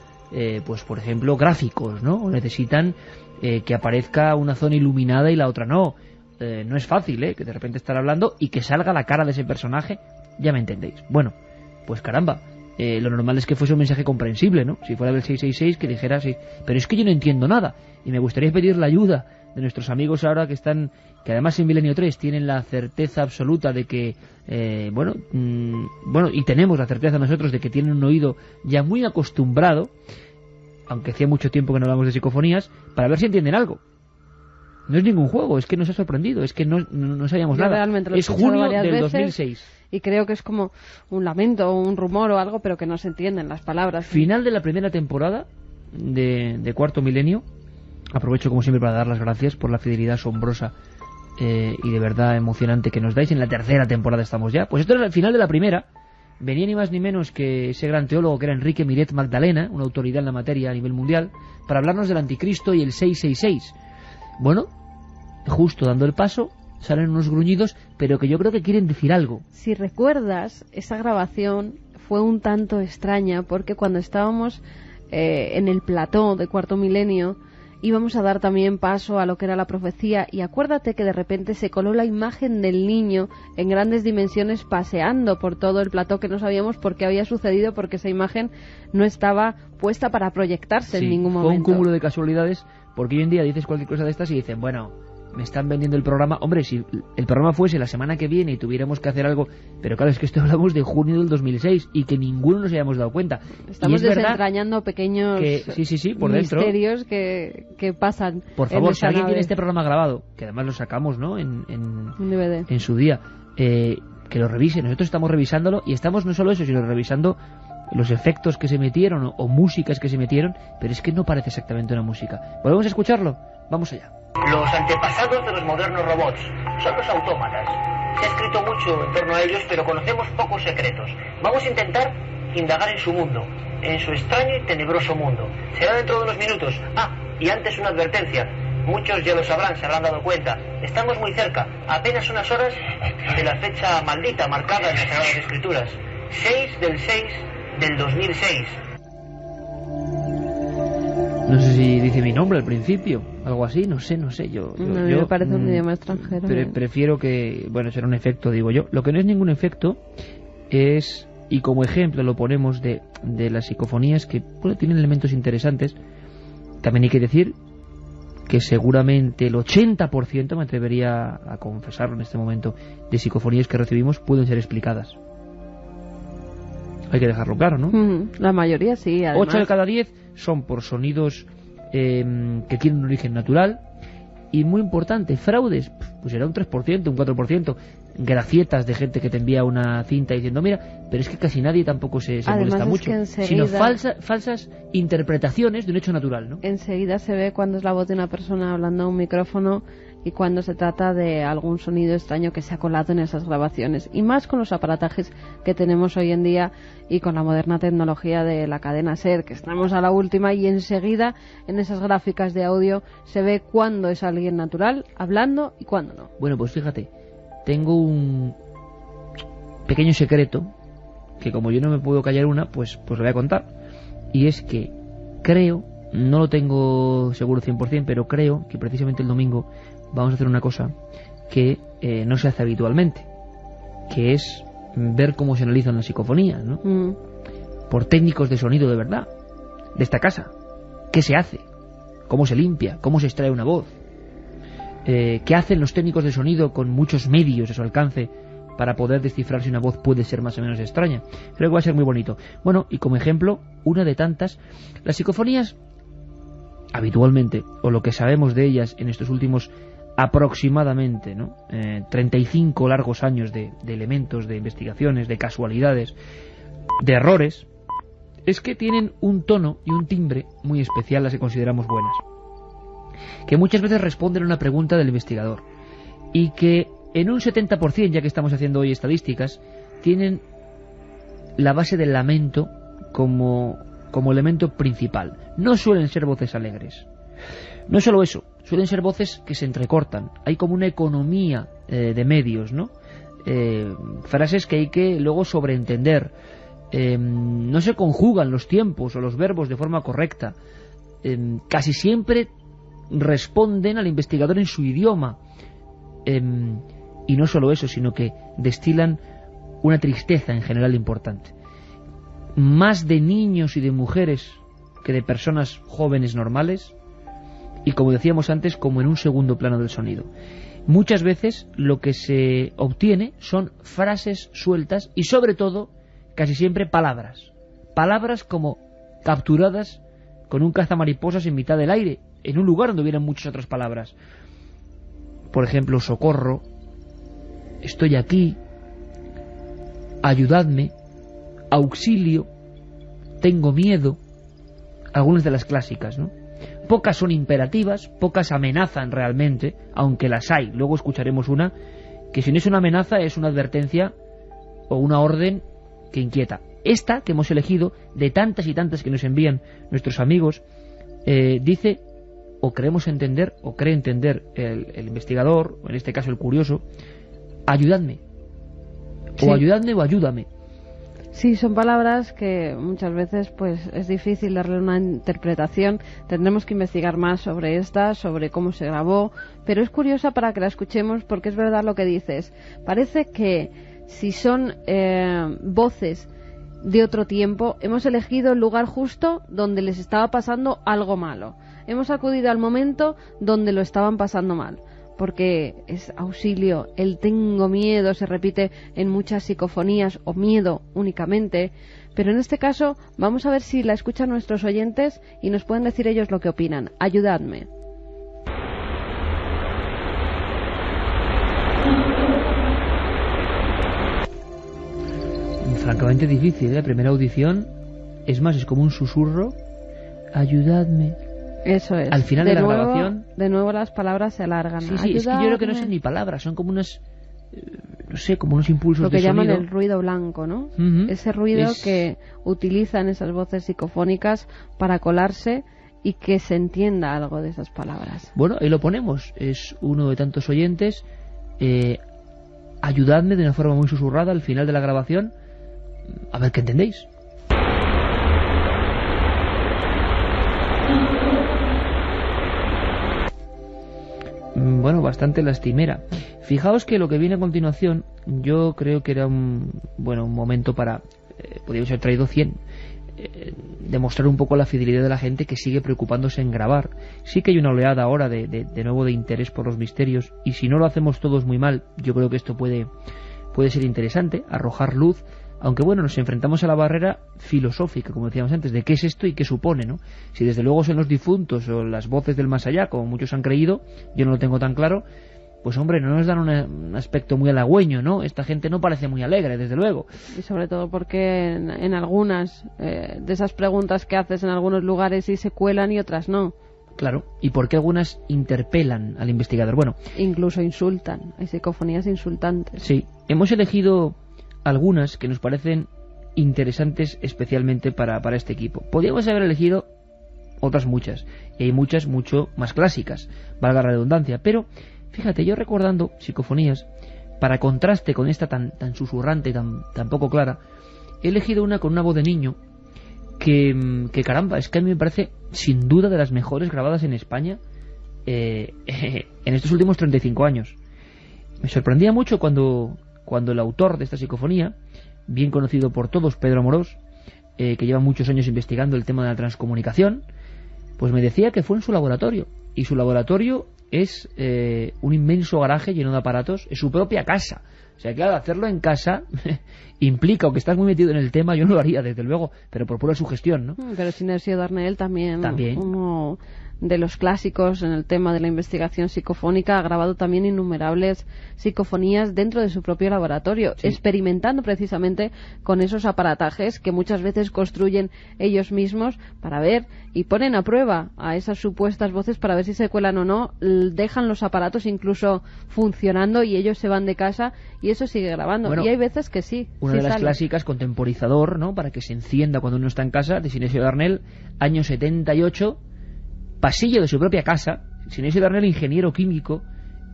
pues por ejemplo, gráficos, ¿no? O necesitan que aparezca una zona iluminada y la otra no. No es fácil, que de repente estar hablando y que salga la cara de ese personaje, ya me entendéis. Bueno, pues caramba. Lo normal es que fuese un mensaje comprensible, ¿no? Si fuera del 666, que dijera sí. Pero es que yo no entiendo nada. Y me gustaría pedir la ayuda de nuestros amigos ahora que están... Que además en Milenio 3 tienen la certeza absoluta de que... Bueno, y tenemos la certeza nosotros de que tienen un oído ya muy acostumbrado, aunque hacía mucho tiempo que no hablamos de psicofonías, para ver si entienden algo. No es ningún juego, es que nos ha sorprendido, es que no sabíamos nada. Es junio del 2006. Y creo que es como un lamento, un rumor o algo, pero que no se entienden las palabras. Final de la primera temporada de Cuarto Milenio. Aprovecho como siempre para dar las gracias por la fidelidad asombrosa y de verdad emocionante que nos dais. En la tercera temporada estamos ya. Pues esto era el final de la primera. Venía ni más ni menos que ese gran teólogo que era Enrique Miret Magdalena, una autoridad en la materia a nivel mundial, para hablarnos del anticristo y el 666. Bueno, justo dando el paso, salen unos gruñidos, pero que yo creo que quieren decir algo. Si recuerdas, esa grabación fue un tanto extraña, porque cuando estábamos en el plató de Cuarto Milenio, íbamos a dar también paso a lo que era la profecía, y acuérdate que de repente se coló la imagen del niño en grandes dimensiones paseando por todo el plató, que no sabíamos por qué había sucedido, porque esa imagen no estaba puesta para proyectarse en ningún momento. Fue un cúmulo de casualidades, porque hoy en día dices cualquier cosa de estas y dicen, bueno, me están vendiendo el programa. Hombre, si el programa fuese la semana que viene y tuviéramos que hacer algo, pero claro, es que esto hablamos de junio del 2006 y que ninguno nos hayamos dado cuenta. Estamos y es desentrañando pequeños por misterios que pasan. Por favor, si alguien nave. tiene este programa grabado, que además lo sacamos, ¿no?, en Un DVD. en su día, que lo revise. Nosotros estamos revisándolo y estamos no solo eso, sino revisando los efectos que se metieron o músicas que se metieron, pero es que no parece exactamente una música. ¿Podemos escucharlo? Vamos allá. Los antepasados de los modernos robots son los autómatas. Se ha escrito mucho en torno a ellos, pero conocemos pocos secretos. Vamos a intentar indagar en su mundo, en su extraño y tenebroso mundo. Será dentro de unos minutos. Y antes una advertencia. Muchos ya lo sabrán, se habrán dado cuenta. Estamos muy cerca, apenas unas horas de la fecha maldita marcada en las Sagradas Escrituras. 6/6/2006. No sé si dice mi nombre al principio, algo así, no sé, yo me parece un idioma extranjero. Prefiero que, bueno, será un efecto, digo yo. Lo que no es ningún efecto es, y como ejemplo lo ponemos de las psicofonías, que bueno, tienen elementos interesantes. También hay que decir que seguramente el 80%, me atrevería a confesarlo en este momento, de psicofonías que recibimos pueden ser explicadas. Hay que dejarlo claro, ¿no? La mayoría sí, además. 8 de cada 10 son por sonidos que tienen un origen natural. Y muy importante, fraudes, pues será un 3%, un 4%. Gracietas de gente que te envía una cinta diciendo, mira, pero es que casi nadie tampoco se molesta mucho. Sino falsas interpretaciones de un hecho natural, ¿no? Enseguida se ve cuando es la voz de una persona hablando a un micrófono y cuando se trata de algún sonido extraño que se ha colado en esas grabaciones. Y más con los aparatajes que tenemos hoy en día y con la moderna tecnología de la cadena SER, que estamos a la última, y enseguida en esas gráficas de audio se ve cuándo es alguien natural hablando y cuándo no. Bueno, pues fíjate, tengo un pequeño secreto que como yo no me puedo callar una, pues lo voy a contar. Y es que creo, no lo tengo seguro 100%, pero creo que precisamente el domingo vamos a hacer una cosa que no se hace habitualmente, que es ver cómo se analizan las psicofonías, ¿no? Por técnicos de sonido de verdad, de esta casa. ¿Qué se hace? ¿Cómo se limpia? ¿Cómo se extrae una voz? ¿Qué hacen los técnicos de sonido con muchos medios a su alcance para poder descifrar si una voz puede ser más o menos extraña? Creo que va a ser muy bonito. Bueno, y como ejemplo, una de tantas, las psicofonías habitualmente, o lo que sabemos de ellas en estos últimos aproximadamente, ¿no? 35 largos años de elementos, de investigaciones, de casualidades, de errores, es que tienen un tono y un timbre muy especial, las que consideramos buenas, que muchas veces responden a una pregunta del investigador, y que en un 70%, ya que estamos haciendo hoy estadísticas, tienen la base del lamento como elemento principal. No suelen ser voces alegres. No solo eso, suelen ser voces que se entrecortan. Hay como una economía de medios, ¿no? Frases que hay que luego sobreentender. No se conjugan los tiempos o los verbos de forma correcta. Casi siempre responden al investigador en su idioma. Y no solo eso, sino que destilan una tristeza en general importante. Más de niños y de mujeres que de personas jóvenes normales, y como decíamos antes, como en un segundo plano del sonido. Muchas veces lo que se obtiene son frases sueltas y sobre todo, casi siempre palabras como capturadas con un cazamariposas en mitad del aire, en un lugar donde hubieran muchas otras palabras. Por ejemplo, socorro, estoy aquí, ayudadme, auxilio, tengo miedo. Algunas de las clásicas, ¿no? Pocas son imperativas, pocas amenazan realmente, aunque las hay. Luego escucharemos una que si no es una amenaza es una advertencia o una orden que inquieta. Esta que hemos elegido, de tantas y tantas que nos envían nuestros amigos, dice, o creemos entender, o cree entender el investigador, o en este caso el curioso, ayudadme. Sí. O ayudadme o ayúdame. Sí, son palabras que muchas veces pues es difícil darle una interpretación. Tendremos que investigar más sobre esta, sobre cómo se grabó, pero es curiosa para que la escuchemos porque es verdad lo que dices. Parece que si son voces de otro tiempo, hemos elegido el lugar justo donde les estaba pasando algo malo. Hemos acudido al momento donde lo estaban pasando mal. Porque es auxilio, el tengo miedo se repite en muchas psicofonías, o miedo únicamente, pero en este caso vamos a ver si la escuchan nuestros oyentes y nos pueden decir ellos lo que opinan. Ayudadme. Francamente difícil, ¿eh? La primera audición, es más, es como un susurro. Ayudadme. Eso es. Al final de la grabación... De nuevo las palabras se alargan. Sí, es que yo creo que no son ni palabras, son como unas... no sé, como unos impulsos lo que de llaman sonido. el ruido blanco, ¿no? Ese ruido que utilizan esas voces psicofónicas para colarse y que se entienda algo de esas palabras. Bueno, ahí lo ponemos. Es uno de tantos oyentes. Ayudadme de una forma muy susurrada al final de la grabación. A ver qué entendéis. Bueno, bastante lastimera. Fijaos que lo que viene a continuación, yo creo que era un momento para, podríamos haber traído 100, demostrar un poco la fidelidad de la gente que sigue preocupándose en grabar. Sí que hay una oleada ahora de nuevo de interés por los misterios, y si no lo hacemos todos muy mal, yo creo que esto puede ser interesante, arrojar luz. Aunque bueno, nos enfrentamos a la barrera filosófica, como decíamos antes, de qué es esto y qué supone, ¿no? Si desde luego son los difuntos o las voces del más allá, como muchos han creído, yo no lo tengo tan claro, pues hombre, no nos dan un aspecto muy halagüeño, ¿no? Esta gente no parece muy alegre, desde luego. Y sobre todo porque en algunas de esas preguntas que haces en algunos lugares sí se cuelan y otras no. Claro, y por qué algunas interpelan al investigador. Bueno, incluso insultan, hay psicofonías insultantes. Sí, hemos elegido algunas que nos parecen interesantes especialmente para este equipo. Podríamos haber elegido otras muchas, y hay muchas mucho más clásicas, valga la redundancia, pero fíjate, yo recordando psicofonías, para contraste con esta tan susurrante, tan poco clara, he elegido una con una voz de niño que caramba, es que a mí me parece sin duda de las mejores grabadas en España en estos últimos 35 años. Me sorprendía mucho cuando el autor de esta psicofonía, bien conocido por todos, Pedro Amorós, que lleva muchos años investigando el tema de la transcomunicación, pues me decía que fue en su laboratorio, y su laboratorio es un inmenso garaje lleno de aparatos, es su propia casa. O sea, claro, hacerlo en casa implica, aunque estás muy metido en el tema, yo no lo haría, desde luego, pero por pura sugestión, ¿no? Pero Sinesio Darnell también. Uno de los clásicos en el tema de la investigación psicofónica, ha grabado también innumerables psicofonías dentro de su propio laboratorio, sí, experimentando precisamente con esos aparatajes que muchas veces construyen ellos mismos para ver y ponen a prueba a esas supuestas voces para ver si se cuelan o no, dejan los aparatos incluso funcionando y ellos se van de casa y eso sigue grabando. Bueno, y hay veces que sí. Una de las clásicas, con temporizador, ¿no?, para que se encienda cuando uno está en casa, de Sinesio Darnell, año 78, pasillo de su propia casa. Sinesio Darnell, ingeniero químico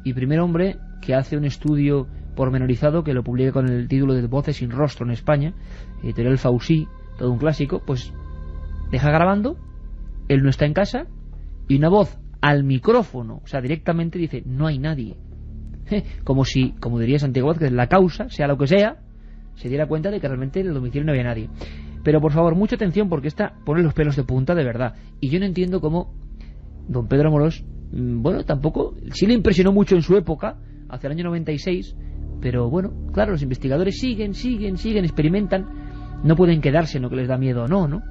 y primer hombre que hace un estudio pormenorizado que lo publica con el título de Voces sin rostro en España, editorial Fausí, todo un clásico. Pues deja grabando, él no está en casa, y una voz al micrófono, o sea, directamente dice, no hay nadie. Como si, como diría Santiago Vázquez, la causa, sea lo que sea, se diera cuenta de que realmente en el domicilio no había nadie. Pero por favor, mucha atención, porque esta pone los pelos de punta de verdad. Y yo no entiendo cómo don Pedro Amorós, bueno, tampoco, sí le impresionó mucho en su época, hacia el año 96, pero bueno, claro, los investigadores siguen, experimentan, no pueden quedarse en lo que les da miedo o no, ¿no?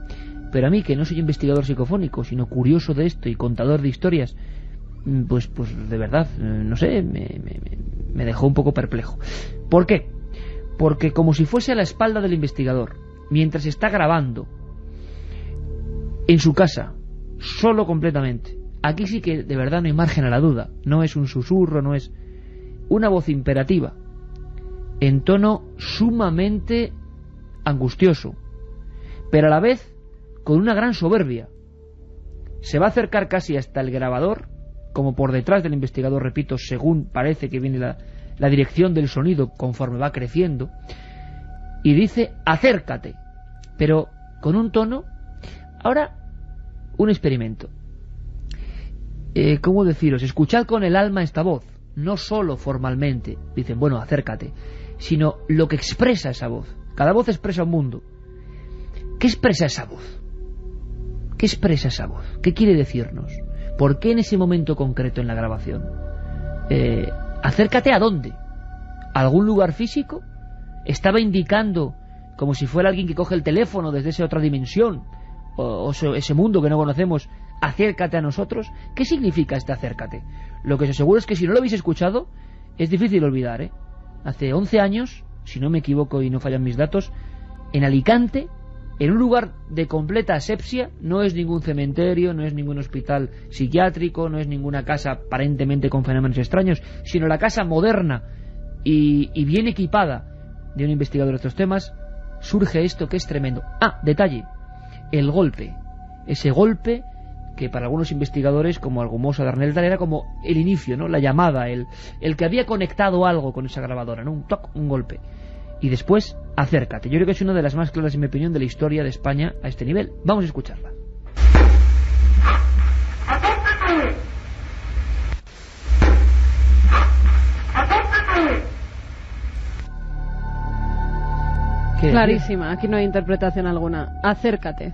Pero a mí, que no soy investigador psicofónico, sino curioso de esto y contador de historias, pues de verdad, no sé, me dejó un poco perplejo. ¿Por qué? Porque como si fuese a la espalda del investigador, mientras está grabando en su casa, solo completamente, aquí sí que de verdad no hay margen a la duda, no es un susurro, no es una voz imperativa, en tono sumamente angustioso, pero a la vez con una gran soberbia. Se va a acercar casi hasta el grabador, como por detrás del investigador, repito, según parece que viene la dirección del sonido conforme va creciendo, y dice acércate, pero con un tono. Ahora, un experimento. ¿Cómo deciros? Escuchad con el alma esta voz, no solo formalmente, dicen, bueno, acércate, sino lo que expresa esa voz. Cada voz expresa un mundo. ¿Qué expresa esa voz? ¿Qué expresa esa voz? ¿Qué quiere decirnos? ¿Por qué en ese momento concreto en la grabación? ¿Acércate a dónde? ¿A algún lugar físico? ¿Estaba indicando, como si fuera alguien que coge el teléfono desde esa otra dimensión, o ese mundo que no conocemos, acércate a nosotros? ¿Qué significa este acércate? Lo que os aseguro es que si no lo habéis escuchado, es difícil olvidar, ¿eh? Hace 11 años, si no me equivoco y no fallan mis datos, en Alicante, en un lugar de completa asepsia, no es ningún cementerio, no es ningún hospital psiquiátrico, no es ninguna casa aparentemente con fenómenos extraños, sino la casa moderna y bien equipada de un investigador de estos temas, surge esto que es tremendo. Ah, detalle, el golpe, ese golpe que para algunos investigadores como Argumosa de Arnelda era como el inicio, ¿no? La llamada, el que había conectado algo con esa grabadora, ¿no? Un toque, un golpe. Y después, acércate. Yo creo que es una de las más claras, en mi opinión, de la historia de España a este nivel. Vamos a escucharla. Clarísima, aquí no hay interpretación alguna. Acércate.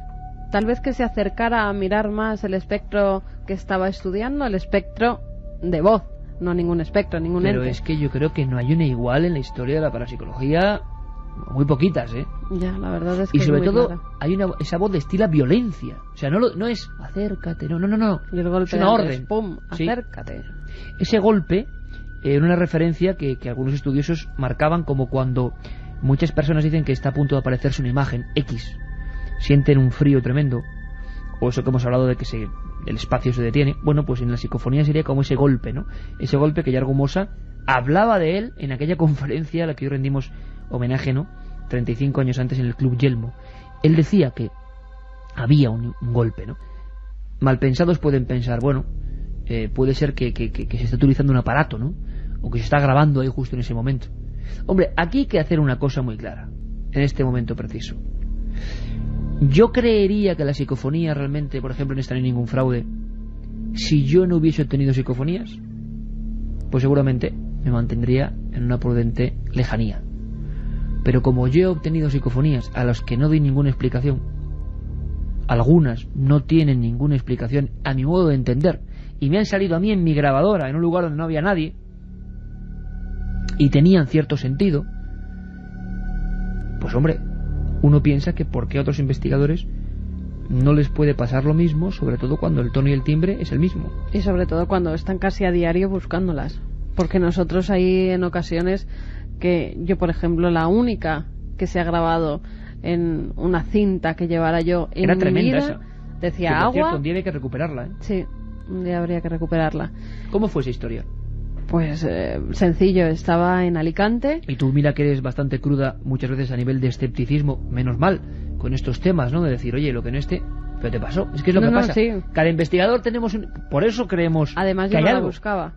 Tal vez que se acercara a mirar más el espectro que estaba estudiando, el espectro de voz, no ningún espectro, ningún ente. Pero es que yo creo que no hay una igual en la historia de la parapsicología, muy poquitas, ¿eh? Ya, la verdad es que y sobre es muy todo clara. hay esa voz destila violencia, o sea, no es acércate, no. Y el golpe es una antes, orden. ¡pum!, Sí. acércate. Ese golpe era una referencia que algunos estudiosos marcaban como cuando muchas personas dicen que está a punto de aparecerse una imagen X, sienten un frío tremendo, o eso que hemos hablado de que el espacio se detiene. Bueno, pues en la psicofonía sería como ese golpe, ¿no? Ese golpe que ya Argumosa hablaba de él en aquella conferencia a la que hoy rendimos homenaje, ¿no? 35 años antes en el Club Yelmo. Él decía que había un golpe, ¿no? Malpensados pueden pensar, bueno, puede ser que se está utilizando un aparato, ¿no? O que se está grabando ahí justo en ese momento. Hombre, aquí hay que hacer una cosa muy clara, en este momento preciso. Yo creería que la psicofonía realmente, por ejemplo, no está en ningún fraude. Si yo no hubiese obtenido psicofonías, pues seguramente me mantendría en una prudente lejanía. Pero como yo he obtenido psicofonías a las que no doy ninguna explicación, algunas no tienen ninguna explicación a mi modo de entender, y me han salido a mí en mi grabadora, en un lugar donde no había nadie, y tenían cierto sentido, pues hombre, uno piensa que por qué a otros investigadores no les puede pasar lo mismo, sobre todo cuando el tono y el timbre es el mismo. Y sobre todo cuando están casi a diario buscándolas. Porque nosotros hay en ocasiones que yo, por ejemplo, la única que se ha grabado en una cinta que llevara yo en Era mi tremenda vida, esa. decía Que, por agua. cierto, un día hay que recuperarla, ¿eh? Sí, un día habría que recuperarla. ¿Cómo fue esa historia? Pues sencillo, estaba en Alicante. Y tú mira que eres bastante cruda muchas veces a nivel de escepticismo, menos mal, con estos temas, ¿no? De decir, oye, lo que no esté, pero te pasó. Es que es lo que pasa. Sí. Cada investigador tenemos por eso creemos Además que yo hay no la algo. buscaba.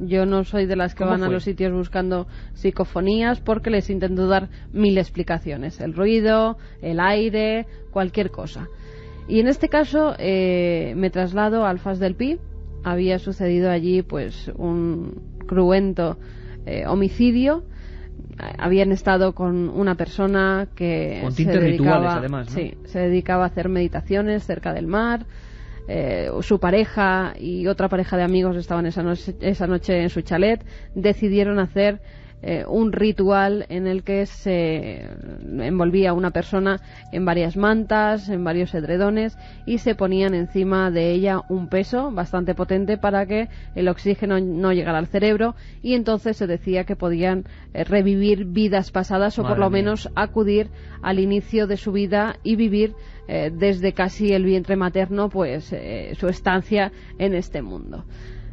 Yo no soy de las que ¿Cómo van a fue? los sitios buscando psicofonías porque les intento dar 1000 explicaciones. El ruido, el aire, cualquier cosa. Y en este caso me traslado al Fas del Pi. Había sucedido allí pues un cruento homicidio. Habían estado con una persona que con se tintes dedicaba, rituales, además, ¿no? sí, se dedicaba a hacer meditaciones cerca del mar. Su pareja y otra pareja de amigos estaban esa noche en su chalet. Decidieron hacer un ritual en el que se envolvía una persona en varias mantas, en varios edredones, y se ponían encima de ella un peso bastante potente para que el oxígeno no llegara al cerebro, y entonces se decía que podían revivir vidas pasadas o por lo menos acudir al inicio de su vida y vivir desde casi el vientre materno pues su estancia en este mundo.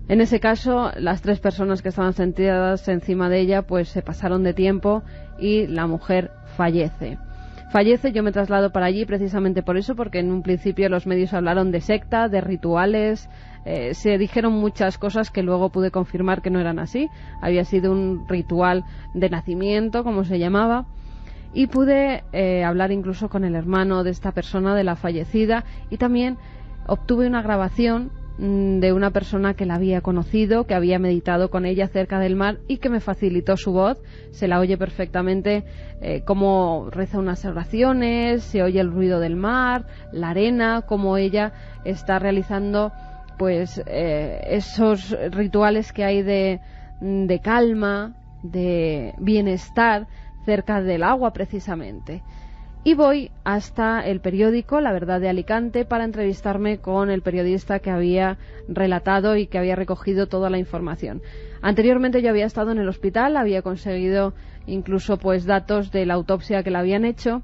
En ese caso, las 3 personas que estaban sentadas encima de ella pues se pasaron de tiempo y la mujer fallece. Yo me traslado para allí precisamente por eso, porque en un principio los medios hablaron de secta, de rituales, se dijeron muchas cosas que luego pude confirmar que no eran así. Había sido un ritual de nacimiento, como se llamaba. y pude hablar incluso con el hermano de esta persona, de la fallecida, y también obtuve una grabación de una persona que la había conocido, que había meditado con ella cerca del mar y que me facilitó su voz. Se la oye perfectamente cómo reza unas oraciones, se oye el ruido del mar, la arena, cómo ella está realizando pues esos rituales que hay de calma, de bienestar cerca del agua precisamente. Y voy hasta el periódico La Verdad de Alicante para entrevistarme con el periodista que había relatado y que había recogido toda la información. Anteriormente yo había estado en el hospital, había conseguido incluso pues datos de la autopsia que le habían hecho.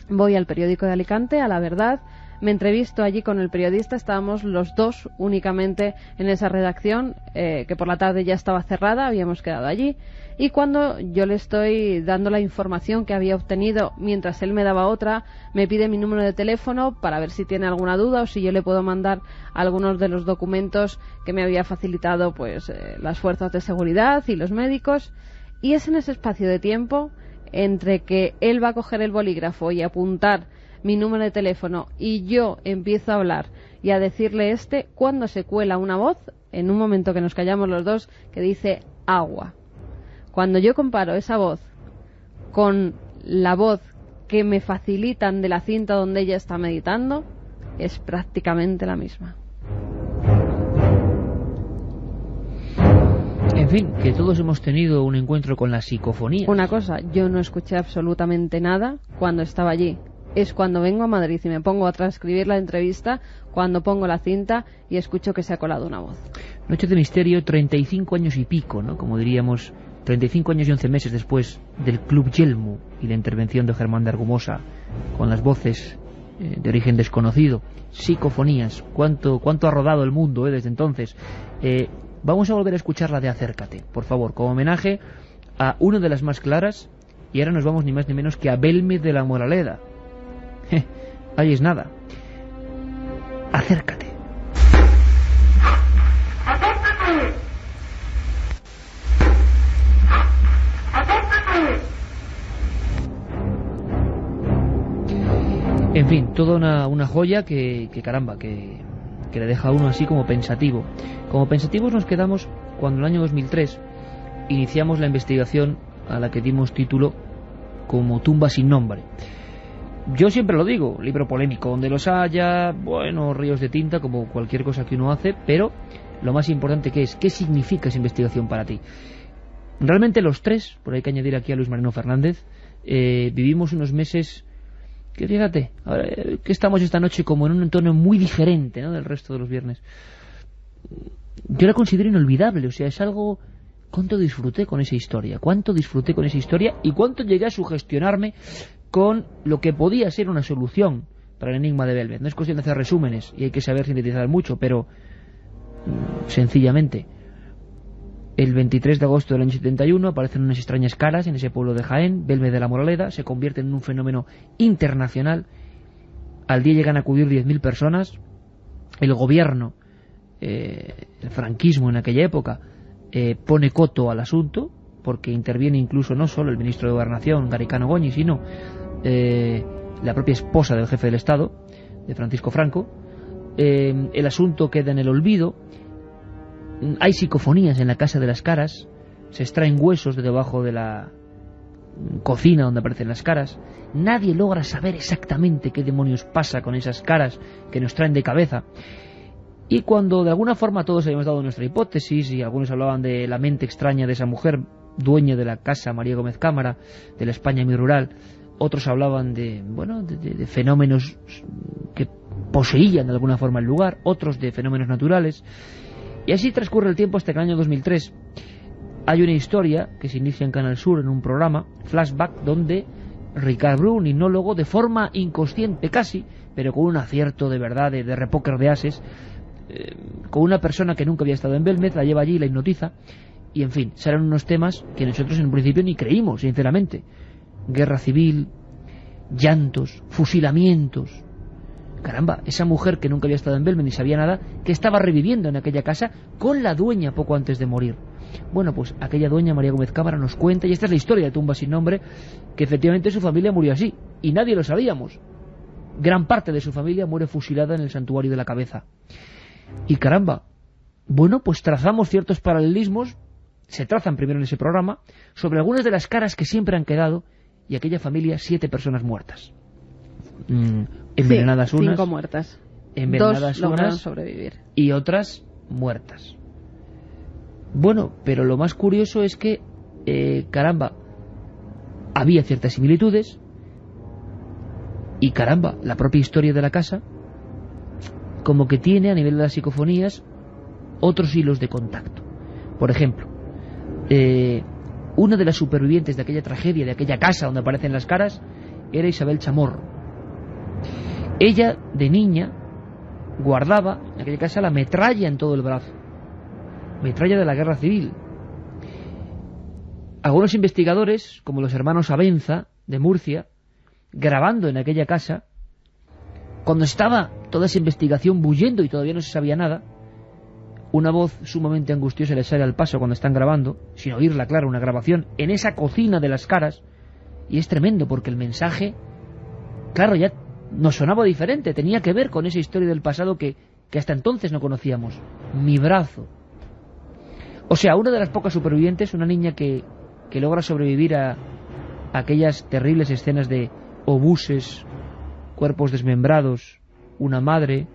Voy al periódico de Alicante, a La Verdad, me entrevisto allí con el periodista, estábamos los dos únicamente en esa redacción, que por la tarde ya estaba cerrada, habíamos quedado allí. Y cuando yo le estoy dando la información que había obtenido mientras él me daba otra, me pide mi número de teléfono para ver si tiene alguna duda o si yo le puedo mandar algunos de los documentos que me había facilitado pues las fuerzas de seguridad y los médicos. Y es en ese espacio de tiempo entre que él va a coger el bolígrafo y apuntar mi número de teléfono y yo empiezo a hablar y a decirle cuando se cuela una voz, en un momento que nos callamos los dos, que dice agua. Cuando yo comparo esa voz con la voz que me facilitan de la cinta donde ella está meditando, es prácticamente la misma. En fin, que todos hemos tenido un encuentro con la psicofonía. Una cosa, yo no escuché absolutamente nada cuando estaba allí. Es cuando vengo a Madrid y me pongo a transcribir la entrevista, cuando pongo la cinta y escucho que se ha colado una voz. Noche de misterio, 35 años y pico, ¿no? Como diríamos, 35 años y 11 meses después del Club Yelmo y la intervención de Germán de Argumosa, con las voces de origen desconocido, psicofonías. ¿Cuánto ha rodado el mundo desde entonces? Vamos a volver a escuchar la de Acércate, por favor, como homenaje a una de las más claras, y ahora nos vamos ni más ni menos que a Belmez de la Moraleda. Ahí es nada. Acércate. En fin, toda una joya que caramba, que le deja a uno así como pensativo. Como pensativos nos quedamos cuando en el año 2003 iniciamos la investigación a la que dimos título como Tumba sin nombre. Yo siempre lo digo, libro polémico donde los haya, bueno, ríos de tinta como cualquier cosa que uno hace, pero lo más importante que es, ¿qué significa esa investigación para ti? Realmente los tres, por hay que añadir aquí a Luis Mariano Fernández, vivimos unos meses que, fíjate, ahora, que estamos esta noche como en un entorno muy diferente, ¿no?, del resto de los viernes. Yo la considero inolvidable, o sea, es algo... ¿Cuánto disfruté con esa historia? ¿Cuánto disfruté con esa historia? ¿Y cuánto llegué a sugestionarme con lo que podía ser una solución para el enigma de Belmez? No es cuestión de hacer resúmenes y hay que saber sintetizar mucho, pero sencillamente el 23 de agosto del año 71 aparecen unas extrañas caras en ese pueblo de Jaén. Belmez de la Moraleda se convierte en un fenómeno internacional. Al día llegan a acudir 10.000 personas. El gobierno, el franquismo en aquella época, pone coto al asunto, porque interviene incluso no solo el ministro de Gobernación, Garicano Goñi, sino la propia esposa del jefe del Estado, de Francisco Franco. El asunto queda en el olvido. Hay psicofonías en la Casa de las Caras, se extraen huesos de debajo de la cocina donde aparecen las caras. Nadie logra saber exactamente qué demonios pasa con esas caras que nos traen de cabeza. Y cuando de alguna forma todos habíamos dado nuestra hipótesis, y algunos hablaban de la mente extraña de esa mujer dueña de la casa, María Gómez Cámara, de la España muy rural, otros hablaban de fenómenos que poseían de alguna forma el lugar, otros de fenómenos naturales. Y así transcurre el tiempo hasta que en el año 2003 hay una historia que se inicia en Canal Sur en un programa, Flashback, donde Ricard Brun, hipnólogo, de forma inconsciente casi, pero con un acierto de verdad, de repóquer de ases, con una persona que nunca había estado en Belmez, la lleva allí y la hipnotiza, y en fin, salen unos temas que nosotros en un principio ni creímos, sinceramente. Guerra civil, llantos, fusilamientos. Caramba, esa mujer que nunca había estado en Belmez ni sabía nada, que estaba reviviendo en aquella casa con la dueña poco antes de morir. Bueno, pues aquella doña María Gómez Cámara nos cuenta, y esta es la historia de Tumba sin nombre, que efectivamente su familia murió así, y nadie lo sabíamos. Gran parte de su familia muere fusilada en el santuario de la Cabeza. Y caramba, bueno, pues trazamos ciertos paralelismos, se trazan primero en ese programa, sobre algunas de las caras que siempre han quedado, y aquella familia, 7 personas muertas. Envenenadas, sí, unas. 5 muertas. Envenenadas 2 lograron unas sobrevivir. y otras muertas. Bueno, pero lo más curioso es que, caramba, había ciertas similitudes, y caramba, la propia historia de la casa como que tiene a nivel de las psicofonías otros hilos de contacto. Por ejemplo, una de las supervivientes de aquella tragedia, de aquella casa donde aparecen las caras, era Isabel Chamorro. Ella, de niña, guardaba en aquella casa la metralla en todo el brazo, metralla de la guerra civil. Algunos investigadores, como los hermanos Abenza, de Murcia, grabando en aquella casa, cuando estaba toda esa investigación bullendo y todavía no se sabía nada, una voz sumamente angustiosa les sale al paso cuando están grabando, sin oírla, claro, una grabación en esa cocina de las caras, y es tremendo porque el mensaje, claro, ya nos sonaba diferente, tenía que ver con esa historia del pasado que hasta entonces no conocíamos. Mi brazo. O sea, una de las pocas supervivientes, una niña que logra sobrevivir a aquellas terribles escenas de obuses, cuerpos desmembrados, una madre,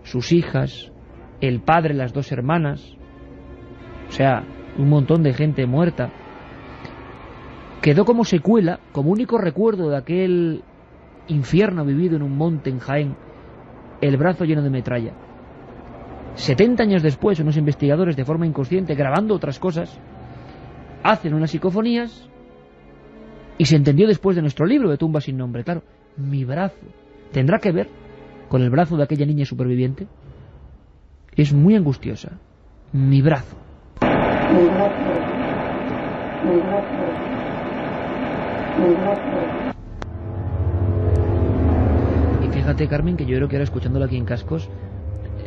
sus hijas, el padre, las 2 hermanas, o sea, un montón de gente muerta. Quedó como secuela, como único recuerdo de aquel infierno vivido en un monte en Jaén, el brazo lleno de metralla. 70 años después, unos investigadores, de forma inconsciente, grabando otras cosas, hacen unas psicofonías, y se entendió después de nuestro libro de Tumba sin nombre. Claro, mi brazo tendrá que ver con el brazo de aquella niña superviviente. Es muy angustiosa. Mi brazo. Y fíjate, Carmen, que yo creo que ahora escuchándolo aquí en cascos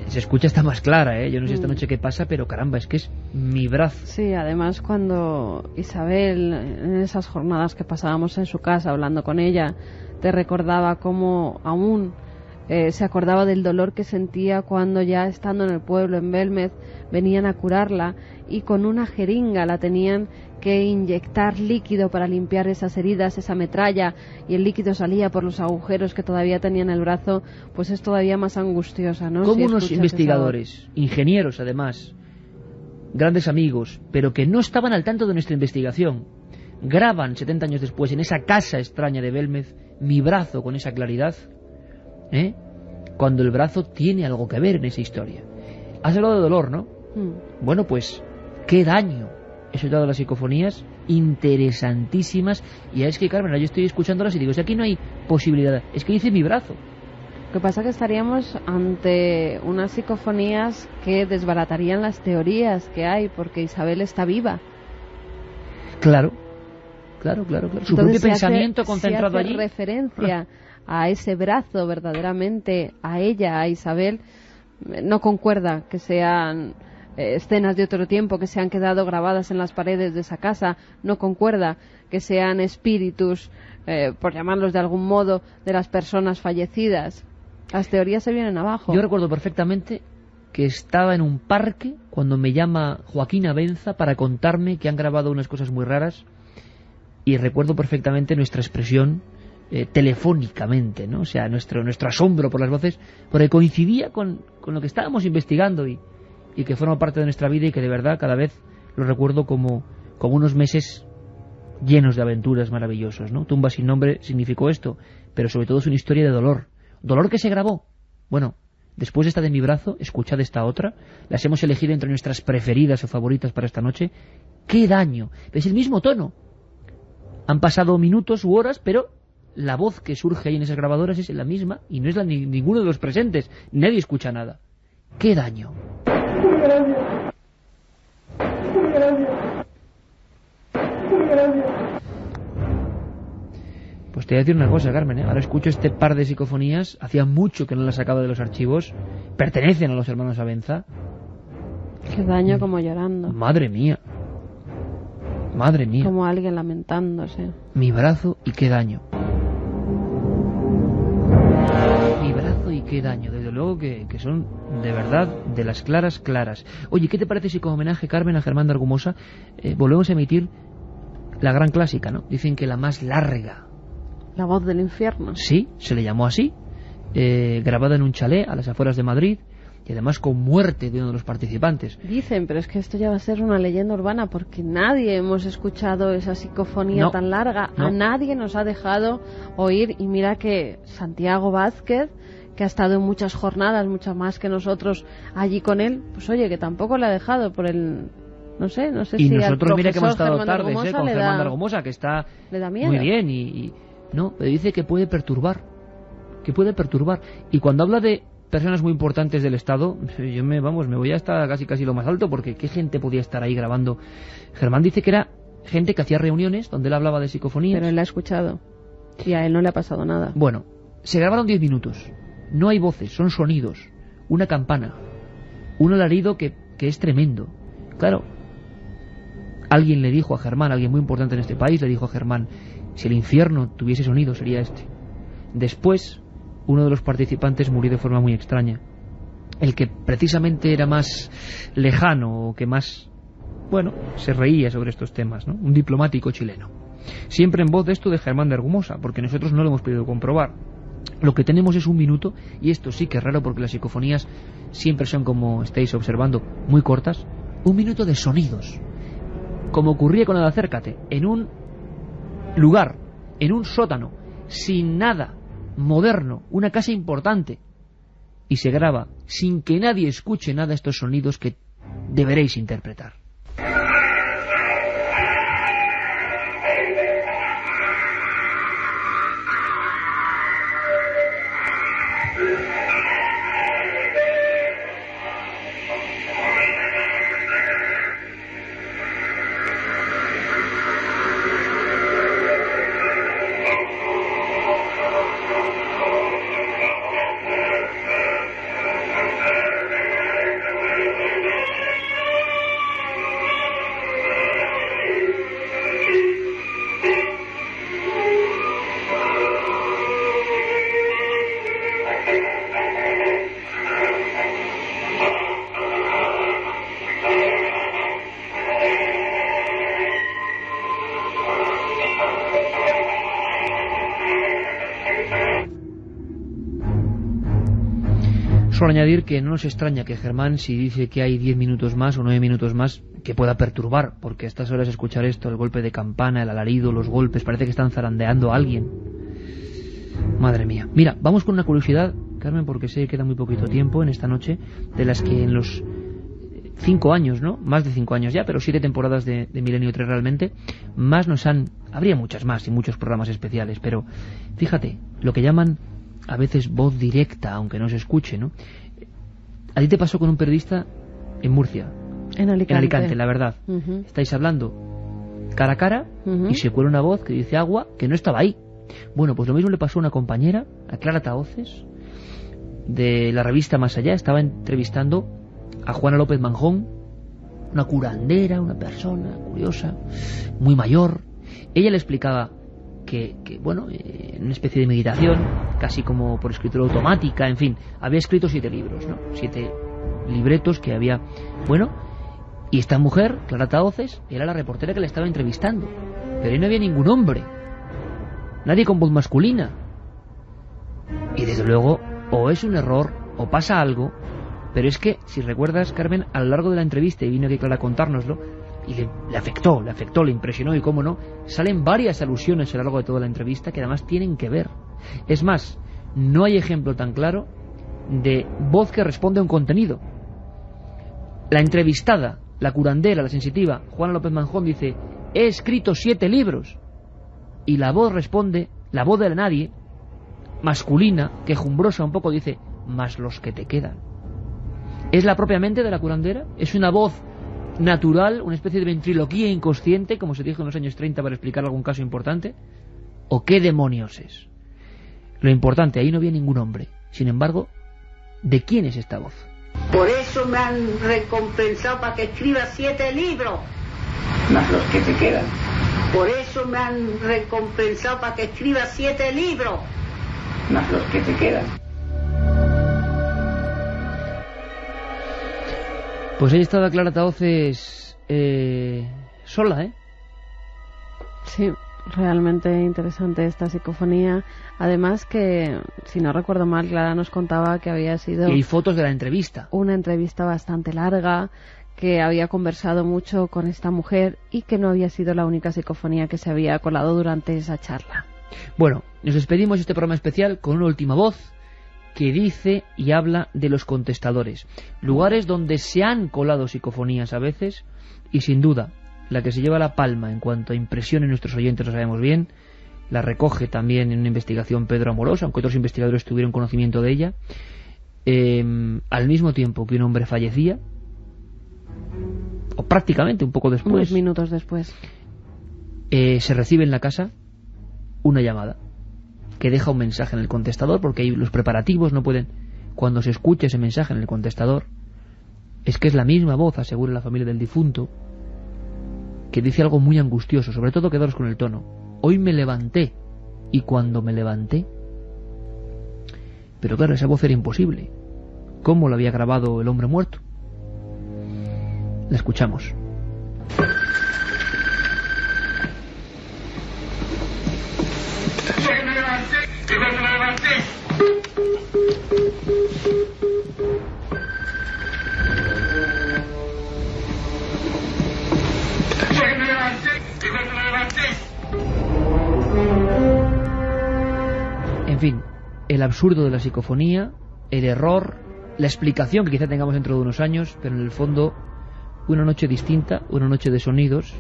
se escucha hasta más clara, ¿eh? Yo no sé esta noche qué pasa, pero caramba, es que es mi brazo. Sí, además cuando Isabel, en esas jornadas que pasábamos en su casa hablando con ella, te recordaba cómo aún se acordaba del dolor que sentía cuando, ya estando en el pueblo, en Belmez, venían a curarla y con una jeringa la tenían que inyectar líquido para limpiar esas heridas, esa metralla, y el líquido salía por los agujeros que todavía tenía en el brazo. Pues es todavía más angustiosa, ¿no? Como si unos investigadores, ingenieros además, grandes amigos, pero que no estaban al tanto de nuestra investigación, graban 70 años después en esa casa extraña de Belmez mi brazo con esa claridad, cuando el brazo tiene algo que ver en esa historia. Has hablado de dolor, ¿no? Bueno, pues qué daño. He soltado las psicofonías interesantísimas, y es que, Carmen, yo estoy escuchándolas y digo, si aquí no hay posibilidad, es que dice mi brazo. Lo que pasa es que estaríamos ante unas psicofonías que desbaratarían las teorías que hay, porque Isabel está viva. Claro. Su propio pensamiento concentrado se hace allí. Referencia a ese brazo, verdaderamente, a ella, a Isabel, no concuerda que sean escenas de otro tiempo que se han quedado grabadas en las paredes de esa casa, no concuerda que sean espíritus, por llamarlos de algún modo, de las personas fallecidas. Las teorías se vienen abajo. Yo recuerdo perfectamente que estaba en un parque cuando me llama Joaquín Abenza para contarme que han grabado unas cosas muy raras, y recuerdo perfectamente nuestra expresión telefónicamente, ¿no? O sea, nuestro asombro por las voces, porque coincidía con lo que estábamos investigando y que forma parte de nuestra vida, y que de verdad cada vez lo recuerdo como unos meses llenos de aventuras maravillosos, ¿no? Tumba sin nombre significó esto, pero sobre todo es una historia de dolor. Dolor que se grabó. Bueno, después de esta de mi brazo, escuchad esta otra, las hemos elegido entre nuestras preferidas o favoritas para esta noche. ¡Qué daño! Es el mismo tono. Han pasado minutos u horas, pero la voz que surge ahí en esas grabadoras es la misma, y no es la ni ninguno de los presentes. Nadie escucha nada. ¡Qué daño! Pues te voy a decir una cosa, Carmen, Ahora escucho este par de psicofonías, hacía mucho que no las sacaba de los archivos, pertenecen a los hermanos Abenza, Qué daño, como llorando. Madre mía. Madre mía. Como alguien lamentándose. Mi brazo y qué daño. Mi brazo y qué daño. Desde luego que son de verdad de las claras. Oye, ¿qué te parece si como homenaje, Carmen, a Germán de Argumosa volvemos a emitir la gran clásica, ¿no? Dicen que la más larga. La voz del infierno. Sí, se le llamó así. Grabada en un chalet a las afueras de Madrid. Y además con muerte de uno de los participantes. Dicen, pero es que esto ya va a ser una leyenda urbana, porque nadie hemos escuchado esa psicofonía tan larga. No. A nadie nos ha dejado oír. Y mira que Santiago Vázquez, que ha estado en muchas jornadas, muchas más que nosotros allí con él, pues oye, que tampoco le ha dejado por el... No sé y si nosotros, mira que hemos estado Germán tardes con Germán de Argumosa, que está le da miedo. muy bien y no, pero dice que puede perturbar. Y cuando habla de personas muy importantes del Estado, yo me voy hasta casi lo más alto, porque ¿qué gente podía estar ahí grabando? Germán dice que era gente que hacía reuniones donde él hablaba de psicofonías. Pero él la ha escuchado y a él no le ha pasado nada. Bueno, se grabaron 10 minutos. No hay voces, son sonidos. Una campana. Un alarido que es tremendo. Claro, alguien le dijo a Germán, alguien muy importante en este país, le dijo a Germán, si el infierno tuviese sonido sería este. Después, uno de los participantes murió de forma muy extraña. El que precisamente era más lejano, o que más, se reía sobre estos temas, ¿no? Un diplomático chileno. Siempre en voz de esto de Germán de Argumosa, porque nosotros no lo hemos podido comprobar. Lo que tenemos es un minuto, y esto sí que es raro porque las psicofonías siempre son, como estáis observando, muy cortas. Un minuto de sonidos, como ocurría con el Acércate, en un lugar, en un sótano, sin nada, moderno, una casa importante, y se graba sin que nadie escuche nada estos sonidos que deberéis interpretar. Solo añadir que no nos extraña que Germán, si dice que hay 10 minutos más o 9 minutos más, que pueda perturbar, porque a estas horas escuchar esto, el golpe de campana, el alarido, los golpes, parece que están zarandeando a alguien. Madre mía. Mira, vamos con una curiosidad, Carmen, porque sé que queda muy poquito tiempo en esta noche, de las que en los 5 años, ¿no? Más de 5 años ya, pero 7 temporadas de Milenio 3 realmente, más nos han... Habría muchas más y muchos programas especiales, pero fíjate, lo que llaman a veces voz directa, aunque no se escuche, ¿no? A ti te pasó con un periodista en Murcia. En Alicante, la verdad. Estáis hablando cara a cara y se cuela una voz que dice agua que no estaba ahí. Bueno, pues lo mismo le pasó a una compañera, a Clara Tahoces, de la revista Más Allá. Estaba entrevistando a Juana López Manjón, una curandera, una persona curiosa, muy mayor. Ella le explicaba que en una especie de meditación, casi como por escritura automática, en fin, había escrito 7 libros, ¿no? 7 libretos que había... y esta mujer, Clara Tahoces, era la reportera que le estaba entrevistando, pero ahí no había ningún hombre, nadie con voz masculina. Y desde luego, o es un error, o pasa algo, pero es que, si recuerdas, Carmen, a lo largo de la entrevista, y vino aquí Clara a contárnoslo, y le afectó, le impresionó, y cómo no, salen varias alusiones a lo largo de toda la entrevista que además tienen que ver. Es más, no hay ejemplo tan claro de voz que responde a un contenido. La entrevistada, la curandera, la sensitiva, Juana López Manjón, dice: he escrito 7 libros. Y la voz responde, la voz de la nadie, masculina, quejumbrosa un poco, dice: más los que te quedan. ¿Es la propia mente de la curandera? ¿Es una voz natural, una especie de ventriloquía inconsciente, como se dijo en los años 30 para explicar algún caso importante? ¿O qué demonios es? Lo importante, ahí no había ningún hombre. Sin embargo, ¿de quién es esta voz? Por eso me han recompensado para que escriba 7 libros. Más los que te quedan. Por eso me han recompensado para que escriba 7 libros. Más los que te quedan. Pues ahí estaba Clara Tahoces sola, ¿eh? Sí, realmente interesante esta psicofonía. Además que, si no recuerdo mal, Clara nos contaba que había sido... Y hay fotos de la entrevista. Una entrevista bastante larga, que había conversado mucho con esta mujer y que no había sido la única psicofonía que se había colado durante esa charla. Bueno, nos despedimos de este programa especial con una última voz que dice y habla de los contestadores, lugares donde se han colado psicofonías a veces, y sin duda la que se lleva la palma en cuanto a impresión en nuestros oyentes, lo sabemos bien, la recoge también en una investigación Pedro Amorós, aunque otros investigadores tuvieron conocimiento de ella, al mismo tiempo que un hombre fallecía, o prácticamente un poco después, unos minutos después, se recibe en la casa una llamada que deja un mensaje en el contestador, porque ahí los preparativos no pueden... Cuando se escucha ese mensaje en el contestador, es que es la misma voz, asegura la familia del difunto, que dice algo muy angustioso, sobre todo quedaros con el tono. Hoy me levanté, y cuando me levanté... Pero claro, esa voz era imposible. ¿Cómo lo había grabado el hombre muerto? La escuchamos. En fin, el absurdo de la psicofonía, el error, la explicación que quizá tengamos dentro de unos años, pero en el fondo una noche distinta, una noche de sonidos,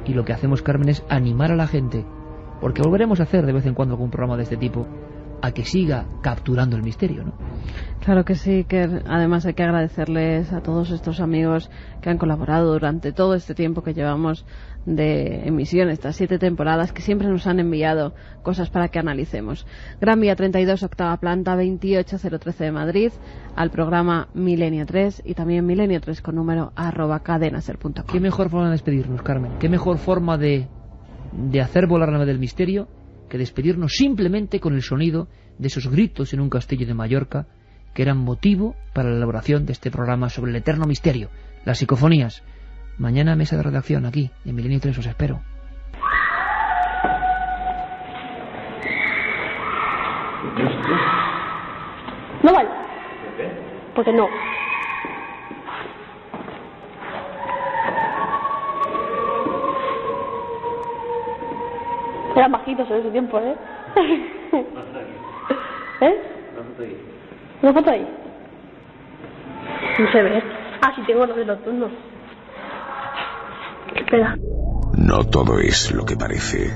y lo que hacemos, Carmen, es animar a la gente, porque volveremos a hacer de vez en cuando algún programa de este tipo, a que siga capturando el misterio, ¿no? Claro que sí, que además hay que agradecerles a todos estos amigos que han colaborado durante todo este tiempo que llevamos de emisión, estas 7 temporadas, que siempre nos han enviado cosas para que analicemos. Gran Vía 32, octava planta, 28013 de Madrid, al programa Milenio 3, y también Milenio 3 con número @cadenaser.com. ¿Qué mejor forma de despedirnos, Carmen? ¿Qué mejor forma de hacer volar la nave del misterio que despedirnos simplemente con el sonido de esos gritos en un castillo de Mallorca que eran motivo para la elaboración de este programa sobre el eterno misterio, las psicofonías? Mañana mesa de redacción aquí, en Milenio 3, os espero. No vale. Porque no. Eran bajitos en ese tiempo, ¿eh? ¿Eh? ¿Una foto ahí? No se ve. Ah, sí tengo los de los turnos. Espera. No todo es lo que parece.